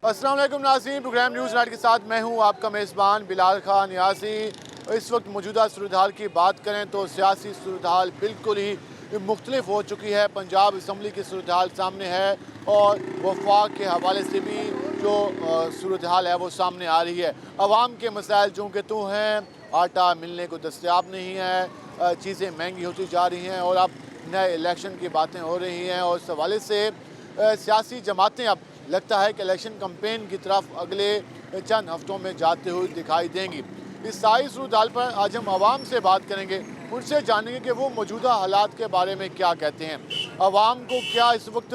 अस्सलाम वालेकुम नाज़रीन, प्रोग्राम न्यूज़ नाइट के साथ मैं हूं आपका मेज़बान बिलाल खान नियाज़ी। इस वक्त मौजूदा सूरत हाल की बात करें तो सियासी सूरत हाल बिल्कुल ही मुख्तलिफ हो चुकी है। पंजाब असम्बली की सूरत हाल सामने है और वफाक के हवाले से भी जो सूरत हाल है वो सामने आ रही है। आवाम के मसाइल चूँकि तो हैं, आटा मिलने को दस्तयाब नहीं है, चीज़ें महंगी होती जा रही हैं और अब नए इलेक्शन की बातें हो रही हैं और इस हवाले से सियासी जमातें अब लगता है कि इलेक्शन कैंपेन की तरफ अगले चंद हफ्तों में जाते हुए दिखाई देंगी। इस सारी सूरत हाल पर आज हम आवाम से बात करेंगे, उनसे जानेंगे कि वो मौजूदा हालात के बारे में क्या कहते हैं। आवाम को क्या इस वक्त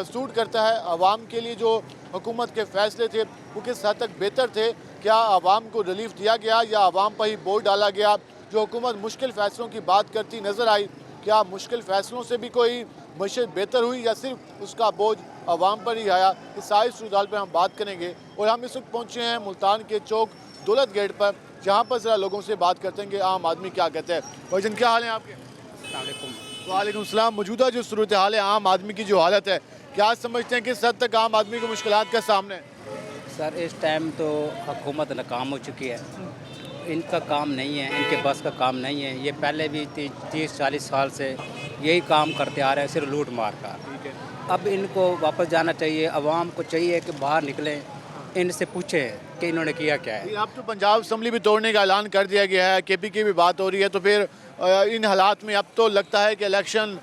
सूट करता है, आवाम के लिए जो हुकूमत के फ़ैसले थे वो किस हद तक बेहतर थे, क्या आवाम को रिलीफ दिया गया या आवाम पर ही बोझ डाला गया। जो हुकूमत मुश्किल फ़ैसलों की बात करती नज़र आई, क्या मुश्किल फ़ैसलों से भी कोई मईशत बेहतर हुई या सिर्फ उसका बोझ आवाम पर ही आया। इस सारी सूरत हाल पर हम बात करेंगे और हम इस वक्त पहुँचे हैं मुल्तान के चौक दौलत गेट पर, जहाँ पर ज़रा लोगों से बात करते हैं कि आम आदमी क्या कहते हैं। भाईजान क्या हाल है आपके? वालेकुम सलाम। मौजूदा जो सूरत हाल है, आम आदमी की जो हालत है, क्या समझते हैं किस हद तक आम आदमी को मुश्किलात का सामने है? सर इस टाइम तो हुकूमत नाकाम हो चुकी है, इनका काम नहीं है, इनके बस का काम नहीं है। ये पहले भी 30-40 साल से यही काम करते आ रहे हैं, सिर्फ लूट मार का। अब इनको वापस जाना चाहिए, आवाम को चाहिए कि बाहर निकलें, इनसे पूछें कि इन्होंने किया क्या है। अब तो पंजाब असम्बली भी तोड़ने का ऐलान कर दिया गया है, केपी की भी बात हो रही है, तो फिर इन हालात में अब तो लगता है कि इलेक्शन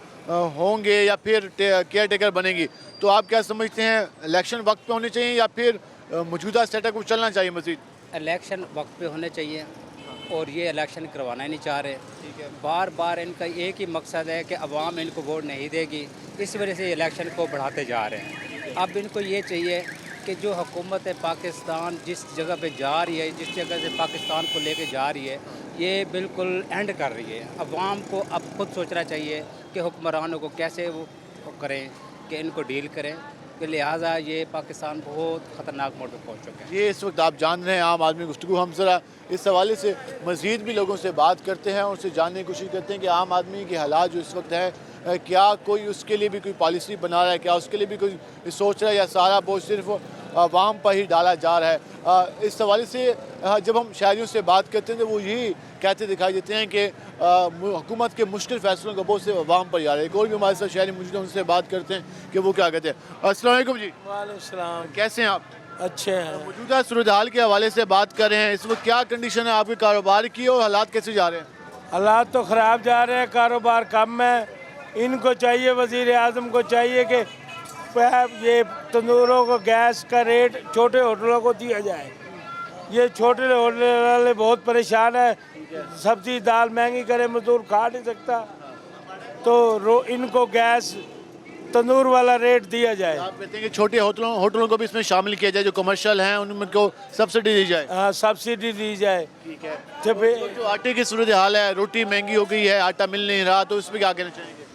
होंगे या फिर केयर टेकर बनेगी। तो आप क्या समझते हैं, इलेक्शन वक्त पे होने चाहिए या फिर मौजूदा सेटअप को चलना चाहिए मज़ीद? इलेक्शन वक्त पे होने चाहिए और ये इलेक्शन करवाना ही नहीं चाह रहे। बार बार इनका एक ही मकसद है कि अवाम इनको वोट नहीं देगी, इस वजह से इलेक्शन को बढ़ाते जा रहे हैं। अब इनको ये चाहिए कि जो हुकूमत पाकिस्तान जिस जगह पे जा रही है, जिस जगह से पाकिस्तान को लेके जा रही है, ये बिल्कुल एंड कर रही है। अवाम को अब खुद सोचना चाहिए कि हुक्मरानों को कैसे वो करें कि इनको डील करें, कि लिहाजा ये पाकिस्तान बहुत ख़तरनाक मोड़ पर पहुँच चुका है। ये इस वक्त आप जान रहे हैं आम आदमी गुफ्तगू। हम ज़रा इस हवाले से मज़ीद भी लोगों से बात करते हैं और उससे जानने की कोशिश करते हैं कि आम आदमी के हालात जो इस वक्त हैं, क्या कोई उसके लिए भी कोई पॉलिसी बना रहा है, क्या उसके लिए भी कोई सोच रहा है या सारा बोझ सिर्फ आवाम पर ही डाला जा रहा है। इस हवाले से जब हम शहरियों से बात करते हैं तो वो यही कहते दिखाई देते हैं कि हुकूमत के मुश्किल फ़ैसलों का बोझ सिर्फ आवाम पर ही आ रहा है। एक और भी हमारे साथ शहरी मौजूद हैं, उनसे बात करते हैं कि वो क्या कहते हैं। अस्सलाम वालेकुम जी। वालेकुम सलाम। कैसे हैं आप? अच्छे हैं। मौजूदा सूरत हाल के हवाले से बात कर रहे हैं, इस वक्त क्या कंडीशन है आपके कारोबार की और हालात कैसे जा रहे हैं? हालात तो ख़राब जा रहे हैं, कारोबार कम है। इनको चाहिए, वज़ीर आज़म को चाहिए कि ये तंदूरों को गैस का रेट छोटे होटलों को दिया जाए। ये छोटे होटल वाले बहुत परेशान है, सब्ज़ी दाल महंगी करे, मज़दूर खा नहीं सकता, तो इनको गैस तंदूर वाला रेट दिया जाए। आप कहते हैं कि छोटे होटलों को भी इसमें शामिल किया जाए, जो कमर्शियल हैं उनमें को सब्सिडी दी जाए। हाँ, सब्सिडी दी जाए। ठीक है। जब जो आटे की सूरत हाल है, रोटी महंगी हो गई है, आटा मिल नहीं रहा, तो इस पर क्या कहना चाहेंगे?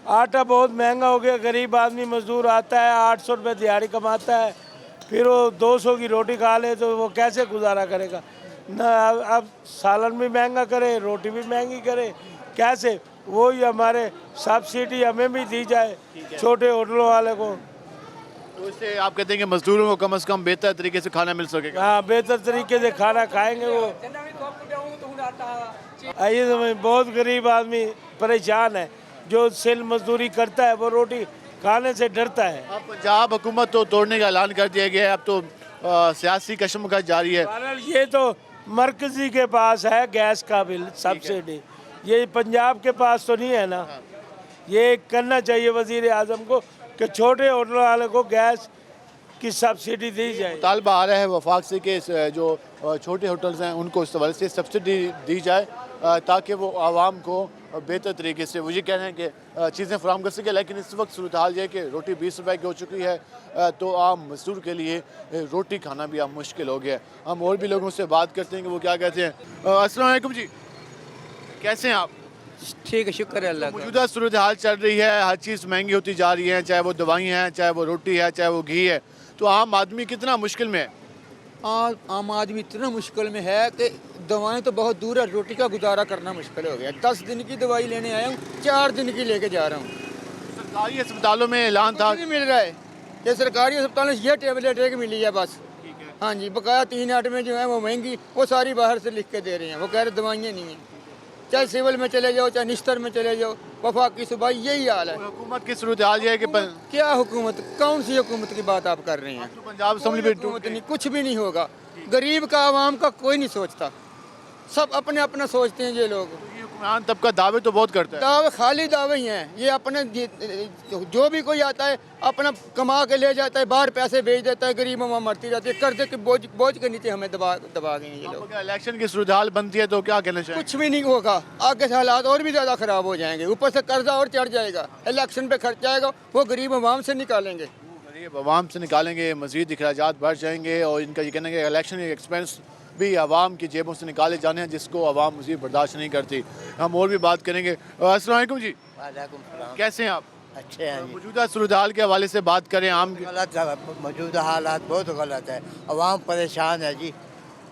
आटा बहुत महंगा हो गया, गरीब आदमी मजदूर आता है 800 रुपये दिहाड़ी कमाता है, फिर वो 200 की रोटी खा ले तो वो कैसे गुजारा करेगा ना। अब सालन भी महंगा करे, रोटी भी महंगी करे, कैसे? वही हमारे सब्सिडी हमें भी दी जाए छोटे होटलों वाले को। तो इससे आप कहते हैं कि मजदूरों को कम से कम बेहतर तरीके से खाना मिल सकेगा। हाँ, बेहतर तरीके से खाना खाएंगे वो। आइए, समझ बहुत गरीब आदमी परेशान है, जो सिल मजदूरी करता है वो रोटी खाने से डरता है। अब पंजाब हुकूमत तो तोड़ने का ऐलान कर दिया गया है, अब तो सियासी कशमकश जारी है। ये तो मरकजी के पास है गैस का बिल सब्सिडी, ये पंजाब के पास तो नहीं है ना। ये करना चाहिए वज़ीर आज़म को कि छोटे होटल वाले को गैस की सब्सिडी दी जाए। मुतालबा आ रहा है वफाक से कि जो छोटे होटल्स हैं उनको इस हवाले से सब्सिडी दी जाए ताकि वो आवाम को बेहतर तरीके से वो ये कह रहे हैं कि चीज़ें फराहम कर सके। लेकिन इस वक्त सूरत हाल ये है कि रोटी 20 रुपए की हो चुकी है, तो आम मजदूर के लिए रोटी खाना भी अब मुश्किल हो गया है। हम और भी लोगों से बात करते हैं कि वो क्या कहते हैं। अस्सलाम वालेकुम जी, कैसे हैं आप? ठीक है, शुक्र है अल्लाह का। मौजूदा सूरत हाल चल रही है, हर चीज़ महंगी होती जा रही है, चाहे वो दवाइयाँ हैं, चाहे वो रोटी है, चाहे वो घी है, तो आम आदमी कितना मुश्किल में है? आम आदमी इतना मुश्किल में है कि दवाएं तो बहुत दूर है, रोटी का गुजारा करना मुश्किल हो गया। 10 दिन की दवाई लेने आया हूँ, 4 दिन की लेके जा रहा हूँ। सरकारी अस्पतालों में ऐलान था, नहीं मिल रहा है, ये सरकारी अस्पतालों से ये टेबलेट एक मिली है बस। हाँ जी, बकाया 3 आइटमें जो है वो महंगी, वो सारी बाहर से लिख के दे रहे हैं, वो कह रहे दवाइयाँ नहीं हैं। चाहे सिविल में चले जाओ, चाहे निश्तर में चले जाओ, वफाकी सूबाई यही हाल है। हुकूमत की सूरत हाल ये है कि क्या हुकूमत, कौन सी हुकूमत की बात आप कर रहे हैं? पंजाब असेंबली कोई में हुकूमत नहीं, कुछ भी नहीं होगा। गरीब का, आवाम का कोई नहीं सोचता, सब अपने अपना सोचते हैं ये लोग। ये हुक्मरान तबका दावे तो बहुत करता है। दावे खाली दावे ही हैं। ये अपने जो भी कोई आता है अपना कमा के ले जाता है, बाहर पैसे भेज देता है, गरीब माँ मरती जाती है, कर्जे के बोझ के नीचे हमें दबा गए हैं ये लोग। अगर इलेक्शन की सूरत हाल बनती है तो क्या कहना चाहिए? कुछ भी नहीं होगा, आगे से हालात और भी ज़्यादा ख़राब हो जाएंगे, ऊपर से कर्जा और चढ़ जाएगा, इलेक्शन पे खर्चा आएगा, वो गरीब आवाम से निकालेंगे। गरीब आवाम से निकालेंगे, मज़ीद अखराजात बढ़ जाएंगे और इनका ये कहना है कि इलेक्शन एक्सपेंस भी आवाम की जेबों से निकाले जाने हैं, जिसको आवाम मज़ीद बर्दाश्त नहीं करती। हम और भी बात करेंगे। अस्सलाम वालेकुम जी, वालेकुम सलाम। कैसे हैं आप? अच्छे हैं जी। मौजूदा सूरत हाल के हवाले से बात करें। आम गलत है, मौजूदा हालात बहुत गलत है, अवाम परेशान है जी।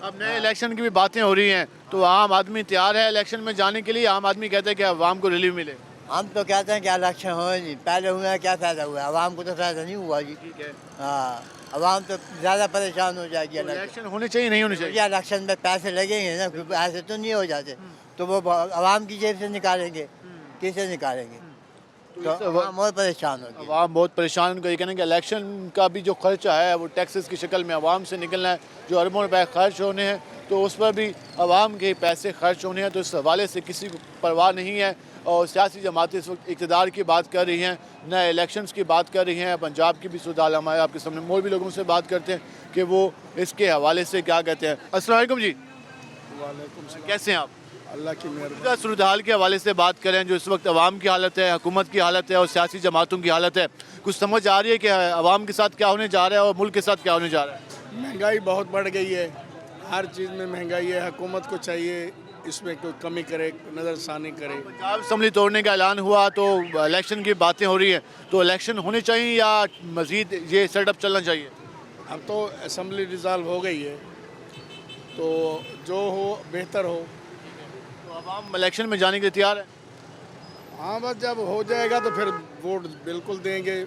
अब नए इलेक्शन की भी बातें हो रही हैं, तो आम आदमी तैयार है इलेक्शन में जाने के लिए? आम आदमी कहते हैं कि आवाम को रिलीफ मिले। हम तो कहते हैं कि इलेक्शन हो नहीं, पहले हुए हैं, क्या फ़ायदा हुआ? अवाम को तो फ़ायदा नहीं हुआ जी। ठीक है, हाँ, अवाम तो ज़्यादा परेशान हो जाएगी। इलेक्शन होने चाहिए नहीं होने चाहिए? ये इलेक्शन में पैसे लगेंगे ना, क्योंकि ऐसे तो नहीं हो जाते, तो वो अवाम की जेब से निकालेंगे, किसे निकालेंगे? तो अवाम और परेशान होगी। आवाम बहुत परेशान। उनका ये कहना है कि इलेक्शन का भी जो खर्चा है वो टैक्सेस की शक्ल में आवाम से निकलना है, जो अरबों रुपए खर्च होने हैं तो उस पर भी आवाम के पैसे खर्च होने हैं। तो इस हवाले से किसी को परवाह नहीं है और सियासी जमातें इस वक्त इक़्तिदार की बात कर रही हैं, नए इलेक्शंस की बात कर रही हैं। पंजाब की भी सूरत हाल हमारे आपके सामने, और भी लोगों से बात करते हैं कि वो इसके हवाले से क्या कहते हैं। अस्सलाम वालेकुम जी, कैसे हैं आप? अल्लाह की मेहरबानी। मौजूदा सूरत हाल के हवाले से बात करें, जो इस वक्त आवाम की हालत है, हुकूमत की हालत है और सियासी जमातों की हालत है, कुछ समझ आ रही है कि आवाम के साथ क्या होने जा रहा है और मुल्क के साथ क्या होने जा रहा है? महंगाई बहुत बढ़ गई है, हर चीज़ में महंगाई है। हुकूमत को चाहिए इसमें कोई कमी करे, नज़रसानी करे। पंजाब असेंबली तोड़ने का ऐलान हुआ तो इलेक्शन की बातें हो रही हैं, तो इलेक्शन होने चाहिए या मज़ीद ये सेटअप चलना चाहिए? अब तो असम्बली डिज़ाल्व हो गई है, तो जो हो बेहतर हो। तो आवाम इलेक्शन में जाने के लिए तैयार है? हाँ, बस जब हो जाएगा तो फिर वोट बिल्कुल देंगे।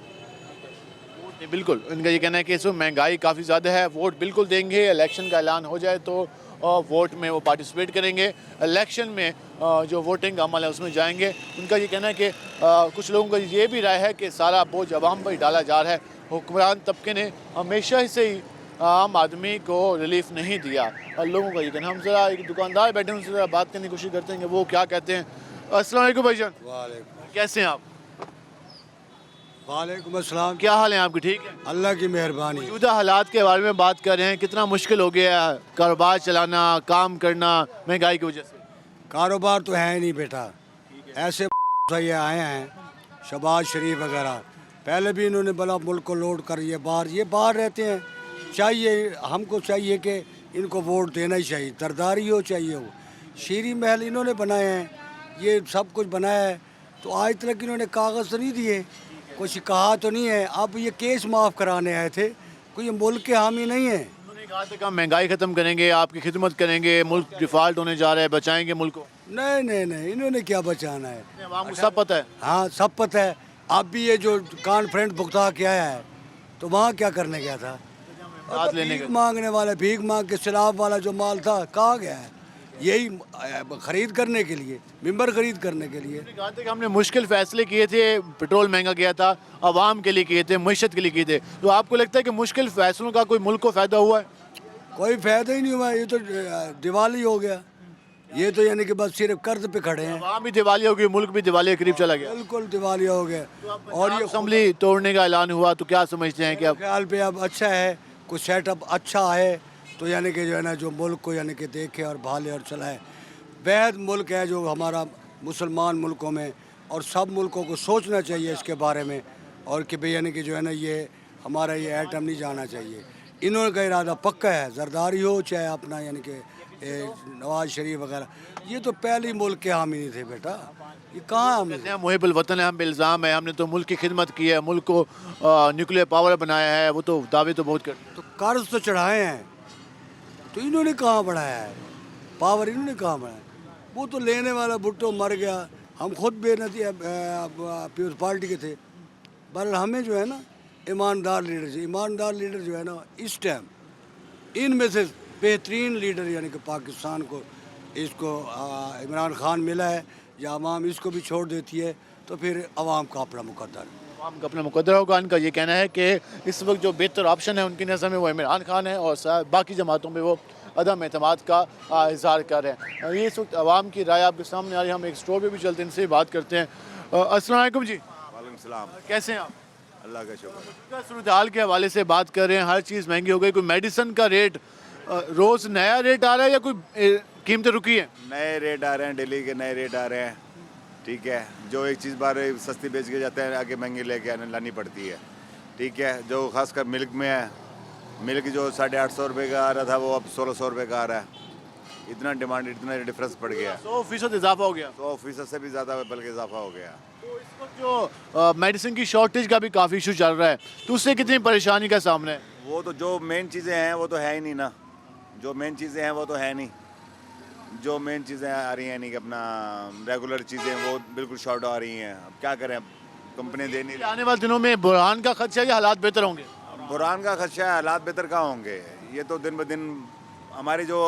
बिल्कुल, इनका ये कहना है कि इस वक्त महंगाई काफ़ी ज़्यादा है, वोट बिल्कुल देंगे। इलेक्शन का ऐलान हो जाए तो वोट में वो पार्टिसिपेट करेंगे, इलेक्शन में जो वोटिंग का अमल है उसमें जाएंगे। उनका ये कहना है कि कुछ लोगों का ये भी राय है कि सारा बोझ आवाम पर ही डाला जा रहा है। हुक्मरान तबके ने हमेशा से ही आम आदमी को रिलीफ नहीं दिया और लोगों का ये कहना। हम ज़रा एक दुकानदार बैठे हैं, उनसे ज़रा बात करने की कोशिश करते हैं कि वो क्या कहते हैं। अस्सलाम वालेकुम भाईजान, कैसे हैं आप? वालेकुम अस्सलाम। क्या हाल है आपके? ठीक है, अल्लाह की मेहरबानी। मौजूदा हालात के बारे में बात कर रहे हैं। कितना मुश्किल हो गया है कारोबार चलाना, काम करना महंगाई की वजह से? कारोबार तो है नहीं बेटा, ऐसे ये आए हैं शहबाज शरीफ वगैरह, पहले भी इन्होंने बोला मुल्क को लोड कर, ये बाहर रहते हैं। चाहिए हमको चाहिए कि इनको वोट देना ही चाहिए, तरदारी हो चाहिए हो। शीरी महल इन्होंने बनाए हैं, ये सब कुछ बनाया है, तो आज तक इन्होंने कागज़ तो नहीं दिए, कुछ कहा तो नहीं है। अब ये केस माफ़ कराने आए थे, कोई ये मुल्क के हामी नहीं है। उन्होंने कहा था कि हम महंगाई ख़त्म करेंगे, आपकी खिदमत करेंगे, मुल्क डिफ़ॉल्ट होने जा रहा है, बचाएंगे मुल्क को। नहीं, इन्होंने क्या बचाना है? आवाम को सब पता है। हाँ, सब पता है। अब भी ये जो कॉन्फ्रेंस भुगता के आया है, तो वहाँ क्या करने गया था? बात लेने भीख का। मांगने वाला, भीख मांग के सैलाब वाला जो माल था कहाँ गया है? यही खरीद करने के लिए, मिंबर खरीद करने के लिए। कहा था कि हमने मुश्किल फैसले किए थे, पेट्रोल महंगा किया था, आवाम के लिए किए थे, मईशत के लिए किए थे। तो आपको लगता है कि मुश्किल फैसलों का कोई मुल्क को फ़ायदा हुआ है? कोई फ़ायदा ही नहीं हुआ, ये तो दिवाली हो गया। ये तो यानी कि बस सिर्फ कर्ज पे खड़े हैं। आवाम भी दिवालिया हो गई, मुल्क भी दिवालिया के करीब चला गया। बिल्कुल दिवालिया हो गया। और ये असेंबली तोड़ने का ऐलान हुआ तो क्या समझते हैं कि अब ख्याल पे अब अच्छा है, कुछ सेटअप अच्छा है तो यानी कि जो है ना, जो मुल्क को यानी कि देखे और भाले और चलाए। वैध मुल्क है जो हमारा मुसलमान मुल्कों में, और सब मुल्कों को सोचना चाहिए इसके बारे में, और कि भाई यानी कि जो है ना, ये हमारा ये एटम नहीं जाना चाहिए। इन्होंने का इरादा पक्का है, जरदारी हो चाहे अपना यानी कि नवाज शरीफ वगैरह, ये तो पहले ही मुल्क के हामी नहीं थे बेटा। ये कहाँ हम कहते हैं मुहिबुल वतन है, हम पे इल्ज़ाम है, हमने तो मुल्क की खिदमत की है, मुल्क को न्यूक्लियर पावर बनाया है, वो तो दावे तो बहुत करते हैं। तो कर्ज तो चढ़ाए हैं, तो इन्होंने कहाँ बढ़ाया है? पावर इन्होंने कहाँ बढ़ाया? वो तो लेने वाला भुट्टो मर गया, हम खुद बेनती पीपल्स पार्टी के थे। बहरहाल हमें जो है ना, ईमानदार लीडर जो है ना इस टाइम इनमें से बेहतरीन लीडर यानी कि पाकिस्तान को इसको इमरान खान मिला है, या अवाम इसको भी छोड़ देती है तो फिर अवाम का अपना मुकद्दर। आम का अपना मुकद्दर होगा। इनका ये कहना है कि इस वक्त जो बेहतर ऑप्शन है उनकी नज़र में वो इमरान खान है और बाकी जमातों में वो अदम एतमाद का इजहार कर रहे हैं। ये इस वक्त आवाम की राय आपके सामने आ रही है। हम एक स्टोर पे भी चलते हैं, इनसे बात करते हैं। अस्सलाम वालेकुम जी। वालेकुम सलाम। कैसे हैं आप? अल्लाह का शुक्र। सूरत हाल के हवाले से बात कर रहे हैं। हर चीज़ महंगी हो गई। कोई मेडिसिन का रेट रोज़ नया रेट आ रहा है या कोई कीमतें रुकी है? नए रेट आ रहे हैं, डेली के नए रेट आ रहे हैं। ठीक है, जो एक चीज़ बार सस्ती बेच के जाते हैं आगे महंगी लेके लानी पड़ती है। ठीक है, जो खासकर मिल्क में है, मिल्क जो 850 रुपये का आ रहा था वो अब 1600 रुपये का आ रहा है। इतना डिमांड, इतना डिफरेंस पड़ गया। 100% इजाफा हो गया। 100% से भी ज़्यादा बल्कि इजाफा हो गया। तो इस वक्त जो मेडिसिन की शॉर्टेज का भी काफ़ी इशू चल रहा है, तो उससे कितनी परेशानी का सामना है? वो तो जो मेन चीज़ें हैं वो तो है ही नहीं ना, जो मेन चीज़ें हैं वो तो है नहीं। जो मेन चीज़ें आ रही हैं नहीं कि अपना रेगुलर चीज़ें वो बिल्कुल शॉर्ट आ रही हैं। अब क्या करें, कंपनी दे नहीं रही। आने वाले दिनों में बुरहान का खर्चा या हालात बेहतर होंगे? बुरहान का खर्चा है, हालात बेहतर कहाँ होंगे। ये तो दिन ब दिन हमारी जो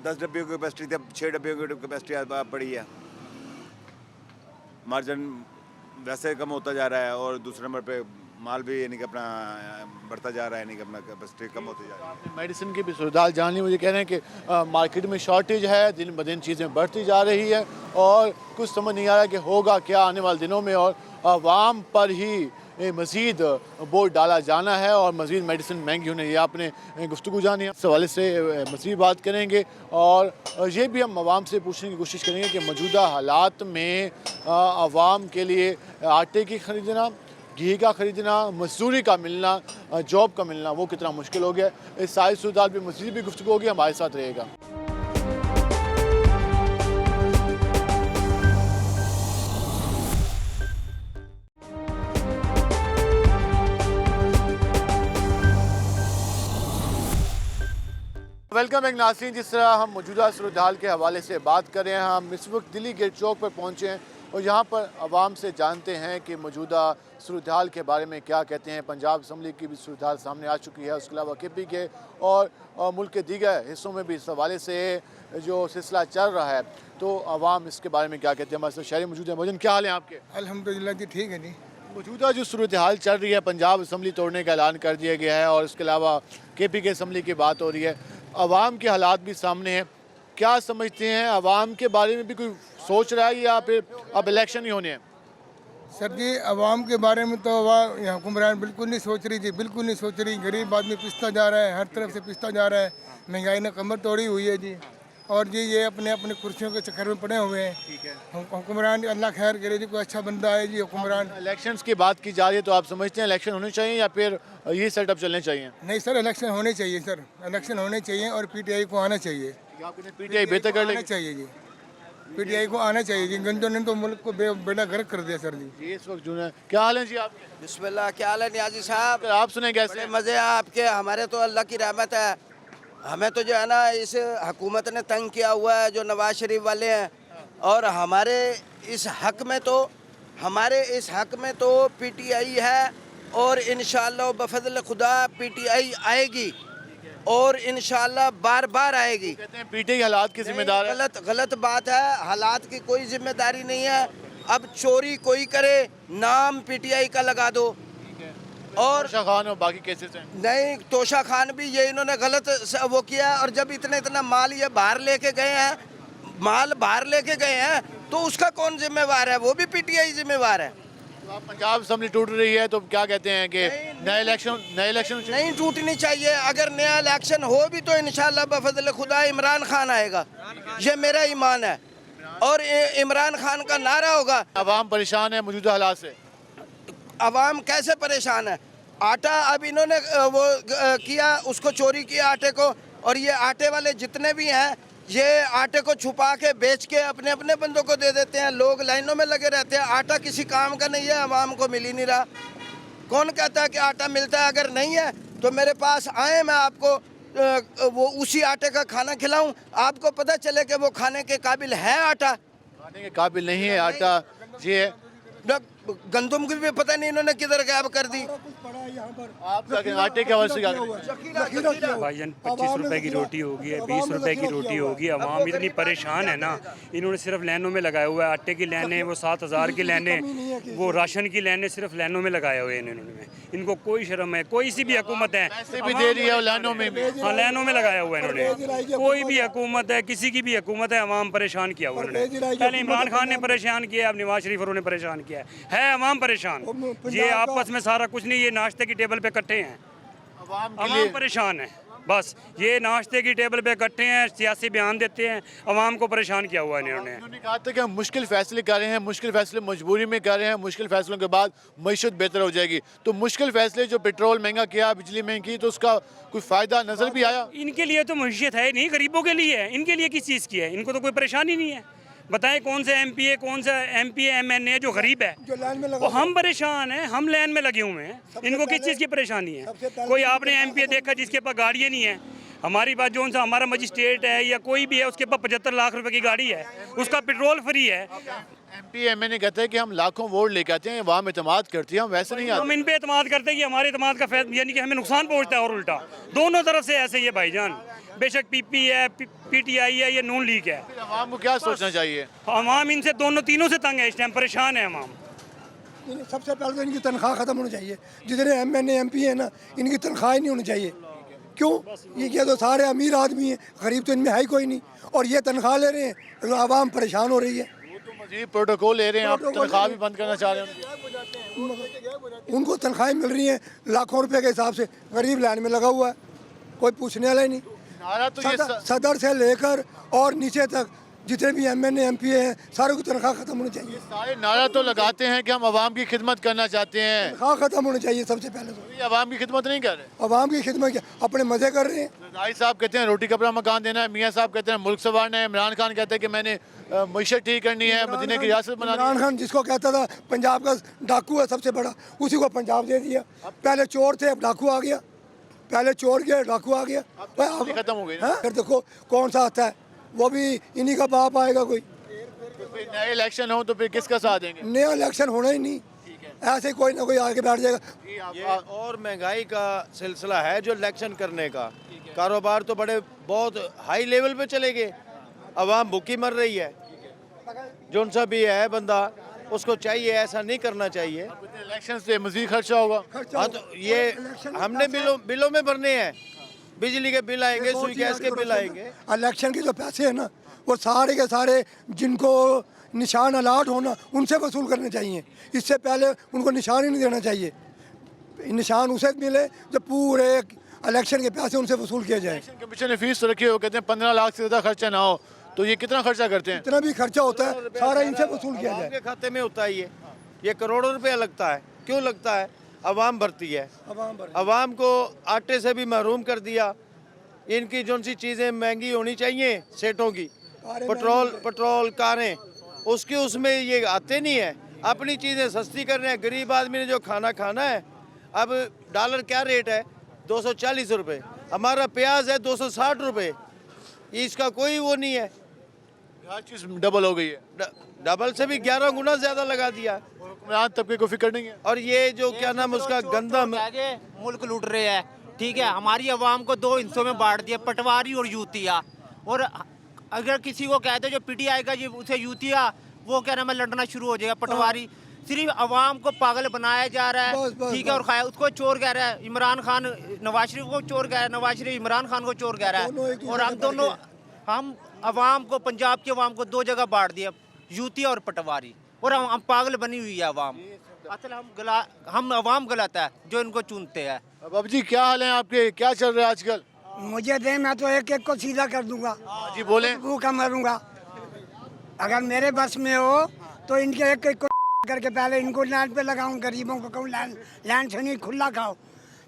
10 डब्बियों की कैपेसिटी थी अब 6 डब्बियों की कैपेसिटी पड़ी है। मार्जिन वैसे कम होता जा रहा है और दूसरे नंबर पे माल भी यानी कि अपना बढ़ता जा रहा है, यानी कि अपना कैपेसिटी कम होती जा रही है। मेडिसिन की भी सूरत जान ली। मुझे कह रहे हैं कि मार्केट में शॉर्टेज है, दिन ब दिन चीज़ें बढ़ती जा रही है और कुछ समझ नहीं आ रहा कि होगा क्या आने वाले दिनों में, और आवाम पर ही मज़ीद बोझ डाला जाना है और मज़ीद मेडिसिन महंगी होने। ये आपने गुफ्तगू जानी है। इस हवाले से मज़ीद बात करेंगे और ये भी हम आवाम से पूछने की कोशिश करेंगे कि मौजूदा हालात में आवाम के लिए आटे की ख़रीदना, घी का ख़रीदना, मजदूरी का मिलना, जॉब का मिलना वो कितना मुश्किल हो गया। इस सारी सूरत पर मज़ीद भी गुफ्तगू होगी। हमारे साथ रहेगा। वेलकम एक नाज़रीन, जिस तरह हम मौजूदा सूरत हाल के हवाले से बात कर रहे हैं, हम इस वक्त दिल्ली गेट चौक पर पहुँचे हैं और यहाँ पर आवाम से जानते हैं कि मौजूदा सूरत हाल के बारे में क्या कहते हैं। पंजाब असम्बली की भी सूरत हाल सामने आ चुकी है, उसके अलावा KP के और मुल्क के दीगर हिस्सों में भी इस हवाले से जो सिलसिला चल रहा है, तो आवाम इसके बारे में क्या कहते हैं। हमारे साथ शहरी मौजूद है। मौजूद क्या हाल है आपके? अल्हम्दुलिल्लाह जी, ठीक है जी। मौजूदा जो सूरत हाल चल रही है, पंजाब असम्बली तोड़ने का ऐलान कर दिया गया है और उसके अलावा KP के असम्बली की बात हो रही है, आवाम के हालात भी सामने हैं। क्या समझते हैं, आवाम के बारे में भी कोई सोच रहा है या फिर अब इलेक्शन ही होने हैं? सर जी, आवाम के बारे में तो हुक्मरान बिल्कुल नहीं सोच रही जी, बिल्कुल नहीं सोच रही। गरीब आदमी पिसता जा रहा है, हर तरफ से पिसता जा रहा है। महंगाई ने कमर तोड़ी हुई है जी, और जी ये अपने अपने कुर्सियों के चक्कर में पड़े हुए हैं। हुक्मरान अल्लाह खैर करे जी, कोई अच्छा बंदा है जी हुक्मरान। इलेक्शंस की बात की जा रही है, तो आप समझते हैं इलेक्शन होने चाहिए या फिर ये सेटअप चलने चाहिए? नहीं सर, इलेक्शन होने चाहिए सर, इलेक्शन होने चाहिए और PTI को आना चाहिए। PTI बेहतर कर लेगी? चाहिए जी, PTI को आना चाहिए जी। गंजों ने तो मुल्क को बेड़ा गर्क कर दिया सर जी। इस वक्त जो है, क्या हाल है जी आपके? बिस्मिल्लाह, क्या हाल है नियाजी साहब? आप सुने कैसे? बड़े मज़े हैं आपके। हमारे तो अल्लाह की रहमत है। हमें तो जो है ना इस हुकूमत ने तंग किया हुआ है, जो नवाज शरीफ वाले हैं, और हमारे इस हक में तो PTI है और इंशाअल्लाह बफज़ल खुदा PTI आएगी और इंशाअल्लाह बार बार आएगी। कहते हैं PTI हालात की जिम्मेदार है। गलत बात है, हालात की कोई जिम्मेदारी नहीं है। अब चोरी कोई करे, नाम PTI का लगा दो। और तोशा खान और बाकी केसेस हैं। नहीं, तोशा खान भी ये इन्होंने गलत वो किया। और जब इतना माल ये बाहर लेके गए हैं, तो उसका कौन जिम्मेवार है? वो भी PTI जिम्मेवार है। तो आप पंजाब असम्बली टूट रही है तो क्या कहते हैं कि नए इलेक्शन नहीं टूटनी चाहिए। अगर नया इलेक्शन हो भी तो इंशाल्लाह बफज़ल खुदा इमरान खान आएगा, ये मेरा ईमान है। और इमरान खान का नारा होगा। आवाम परेशान है मौजूदा हालात से। आवाम कैसे परेशान है? आटा अब इन्होंने वो किया, उसको चोरी किया आटे को, और ये आटे वाले जितने भी हैं ये आटे को छुपा के बेच के अपने अपने बंदों को दे देते हैं। लोग लाइनों में लगे रहते हैं। आटा किसी काम का नहीं है, आवाम को मिल ही नहीं रहा। कौन कहता है कि आटा मिलता है? अगर नहीं है तो मेरे पास आए, मैं आपको वो उसी आटे का खाना खिलाऊं, आपको पता चले कि वो खाने के काबिल है आटा। खाने के काबिल नहीं है आटा। ये गंदम की भी पता नहीं इन्होंने किधर गायब कर दी। आप क्या कहें, आटे के हवाले से क्या कहें? भाईजान 25 रुपए की रोटी होगी है, 20 रुपए की रोटी होगी। अवाम इतनी परेशान है ना, इन्होंने सिर्फ लाइनों में लगाया हुआ है। आटे की लाइनें, वो 7,000 की लाइनें, वो राशन की लाइनें सिर्फ लाइनों में लगाए हुए हैं इन्होंने। इनको कोई शर्म है, कोई सी भी हुकूमत है पैसे भी दे रही है और लाइनों में भी। हाँ, लाइनों में लगाया हुआ है इन्होंने। कोई भी हुकूमत है, किसी की भी हुकूमत है, अवाम परेशान किया हुआ इन्होंने। पहले इमरान खान ने परेशान किया, अब नवाज शरीफ और उन्होंने परेशान किया है अवाम परेशान। ये आपस में सारा कुछ नहीं, ये नाश्ते की टेबल पे इकट्ठे हैं, अवाम परेशान है। बस ये नाश्ते की टेबल पे इकट्ठे हैं, सियासी बयान देते हैं, अवाम को परेशान किया हुआ है इन्होंने। उन्होंने कहा था कि हम मुश्किल फैसले कर रहे हैं, मुश्किल फैसले मजबूरी में कर रहे हैं, मुश्किल फैसलों के बाद मईशत बेहतर हो जाएगी। तो मुश्किल फैसले जो पेट्रोल महंगा किया, बिजली महंगी की, तो उसका कोई फ़ायदा नज़र भी आया? इनके लिए तो मईशत है नहीं, गरीबों के लिए है। इनके लिए किस चीज़ की है? इनको तो कोई परेशानी नहीं है। बताएं कौन सा MP MNA जो गरीब है, वो हम परेशान हैं, हम लाइन में लगे हुए हैं। इनको किस चीज़ की परेशानी है? कोई आपने MP देखा जिसके पास गाड़ियाँ नहीं है? हमारी बात जो सा हमारा मजिस्ट्रेट है या कोई भी है, उसके पास 75 लाख रुपए की गाड़ी है, उसका पेट्रोल फ्री है। MP MNA कहते हैं कि हम लाखों वोट लेके आते हैं, अवाम एतमाद करती है, हम वैसे नहीं आते। हम इन पे एतमाद करते हैं कि हमारे एतमाद का यानी कि हमें नुकसान पहुंचता है, और उल्टा दोनों तरफ से ऐसे ही है भाईजान। बेशक PP है, PTI है, ये नून लीग है। अवाम को क्या सोचना चाहिए? अवाम इनसे दोनों तीनों से तंग है, इस टाइम परेशान है अवाम। सबसे पहले तो इनकी तनख्वाह ख़त्म होनी चाहिए। जितने MNA MP है ना, इनकी तनख्वाह ही नहीं होनी चाहिए। क्यों? ये क्या, तो सारे अमीर आदमी हैं, गरीब तो इनमें है ही कोई नहीं, और ये तनख्वाह ले रहे हैं, तो आवाम परेशान हो रही है। वो तो मजीद प्रोटोकॉल ले रहे हैं, आप तनख्वाह भी बंद करना चाह रहे हैं? उनको तनख्वाहें मिल रही हैं लाखों रुपए के हिसाब से, गरीब लाइन में लगा हुआ है, कोई पूछने वाला ही नहीं। नारा तो ये सदर से लेकर और नीचे तक जितने भी MNA MP हैं, सारों की तनख्वाह खत्म होनी चाहिए। सारे नारा तो लगाते हैं कि हम आवाम की खिदमत करना चाहते हैं, तनख्वाह खत्म होनी चाहिए सबसे पहले तो। ये आवाम की खिदमत नहीं कर रहे। आवाम की खिदमत क्या, अपने मजे कर रहे हैं। रज़ाई साहब कहते हैं रोटी कपड़ा मकान देना है, मियाँ साहब कहते हैं मुल्क संवारना है, इमरान खान कहते हैं कि मैंने मईशत ठीक करनी है, मदीने की रियासत बनानी है। इमरान खान जिसको कहता था पंजाब का डाकू है सबसे बड़ा, उसी को पंजाब दे दिया। पहले चोर थे, अब डाकू आ गया। पहले चोर गया, डाकू आ गया, अब खत्म हो गई। फिर देखो कौन सा आता है, वो भी इन्हीं का बाप आएगा कोई। फिर नए इलेक्शन हो तो फिर किसका साथ देंगे? नया इलेक्शन होना ही नहीं, ऐसे कोई ना कोई आके बैठ जाएगा। ये और महंगाई का सिलसिला है जो इलेक्शन करने का, कारोबार तो बड़े बहुत हाई लेवल पे चले गए, अवाम भूखी मर रही है। जोन सा भी है बंदा, उसको चाहिए, ऐसा नहीं करना चाहिए। इलेक्शन से मजीद खर्चा होगा। हाँ, तो ये हमने बिलों में भरने हैं, बिजली के बिल आएंगे, सुई गैस के बिल आएंगे। इलेक्शन के जो पैसे है ना, वो सारे के सारे जिनको निशान अलाट होना, उनसे वसूल करने चाहिए। इससे पहले उनको निशान ही नहीं देना चाहिए। निशान उसे मिले जब पूरे इलेक्शन के पैसे उनसे वसूल किया जाए। कमीशन ने फीस रखी हो, कहते हैं 15 लाख से ज़्यादा खर्चा ना हो, तो ये कितना खर्चा करते हैं? जितना भी खर्चा होता है सारा इनसे वसूल किया जाए। के खाते में होता है ये करोड़ों रुपया लगता है। क्यों लगता है? अवाम भरती है। अवाम को आटे से भी महरूम कर दिया। इनकी जो सी चीज़ें महंगी होनी चाहिए, सेठों की पेट्रोल कारें, उसके उसमें ये आते नहीं है। अपनी चीज़ें सस्ती कर रहे हैं। गरीब आदमी ने जो खाना खाना है, अब डॉलर क्या रेट है? 240 रुपये। हमारा प्याज है 260 रुपये। इसका कोई वो नहीं है, हर चीज़ डबल हो गई है। डबल से भी 11 गुना ज़्यादा लगा दिया। हुक्मरान तबके को फिक्र नहीं है। और ये जो क्या नाम उसका गंदा मुल्क लूट रहे हैं, ठीक है। हमारी आवाम को दो हिस्सों में बांट दिया, पटवारी और यूतिया। और अगर किसी को कहते जो PTI का जी उसे यूतिया, वो क्या नाम है, लड़ना शुरू हो जाएगा। पटवारी सिर्फ आवाम को पागल बनाया जा रहा है, ठीक है। और खाया उसको चोर कह रहा है, इमरान खान नवाज शरीफ को चोर कह रहा है, नवाज शरीफ इमरान खान को चोर कह रहा है। और हम आवाम को, पंजाब की आवाम को दो जगह बांट दिया, यूतिया और पटवारी। और हम पागल बनी हुई है आवाम। असल हम आवाम गलत है जो इनको चुनते हैं। अब जी क्या हाल है आपके, क्या चल रहा है आजकल? मुझे दे, मैं तो एक एक को सीधा कर दूंगा। जी बोले। भूखा मरूंगा। अगर मेरे बस में हो तो इनके एक एक को करके पहले इनको लाइन पे लगाऊं, गरीबों को कहूँ लाइन से नहीं, खुला खाओ।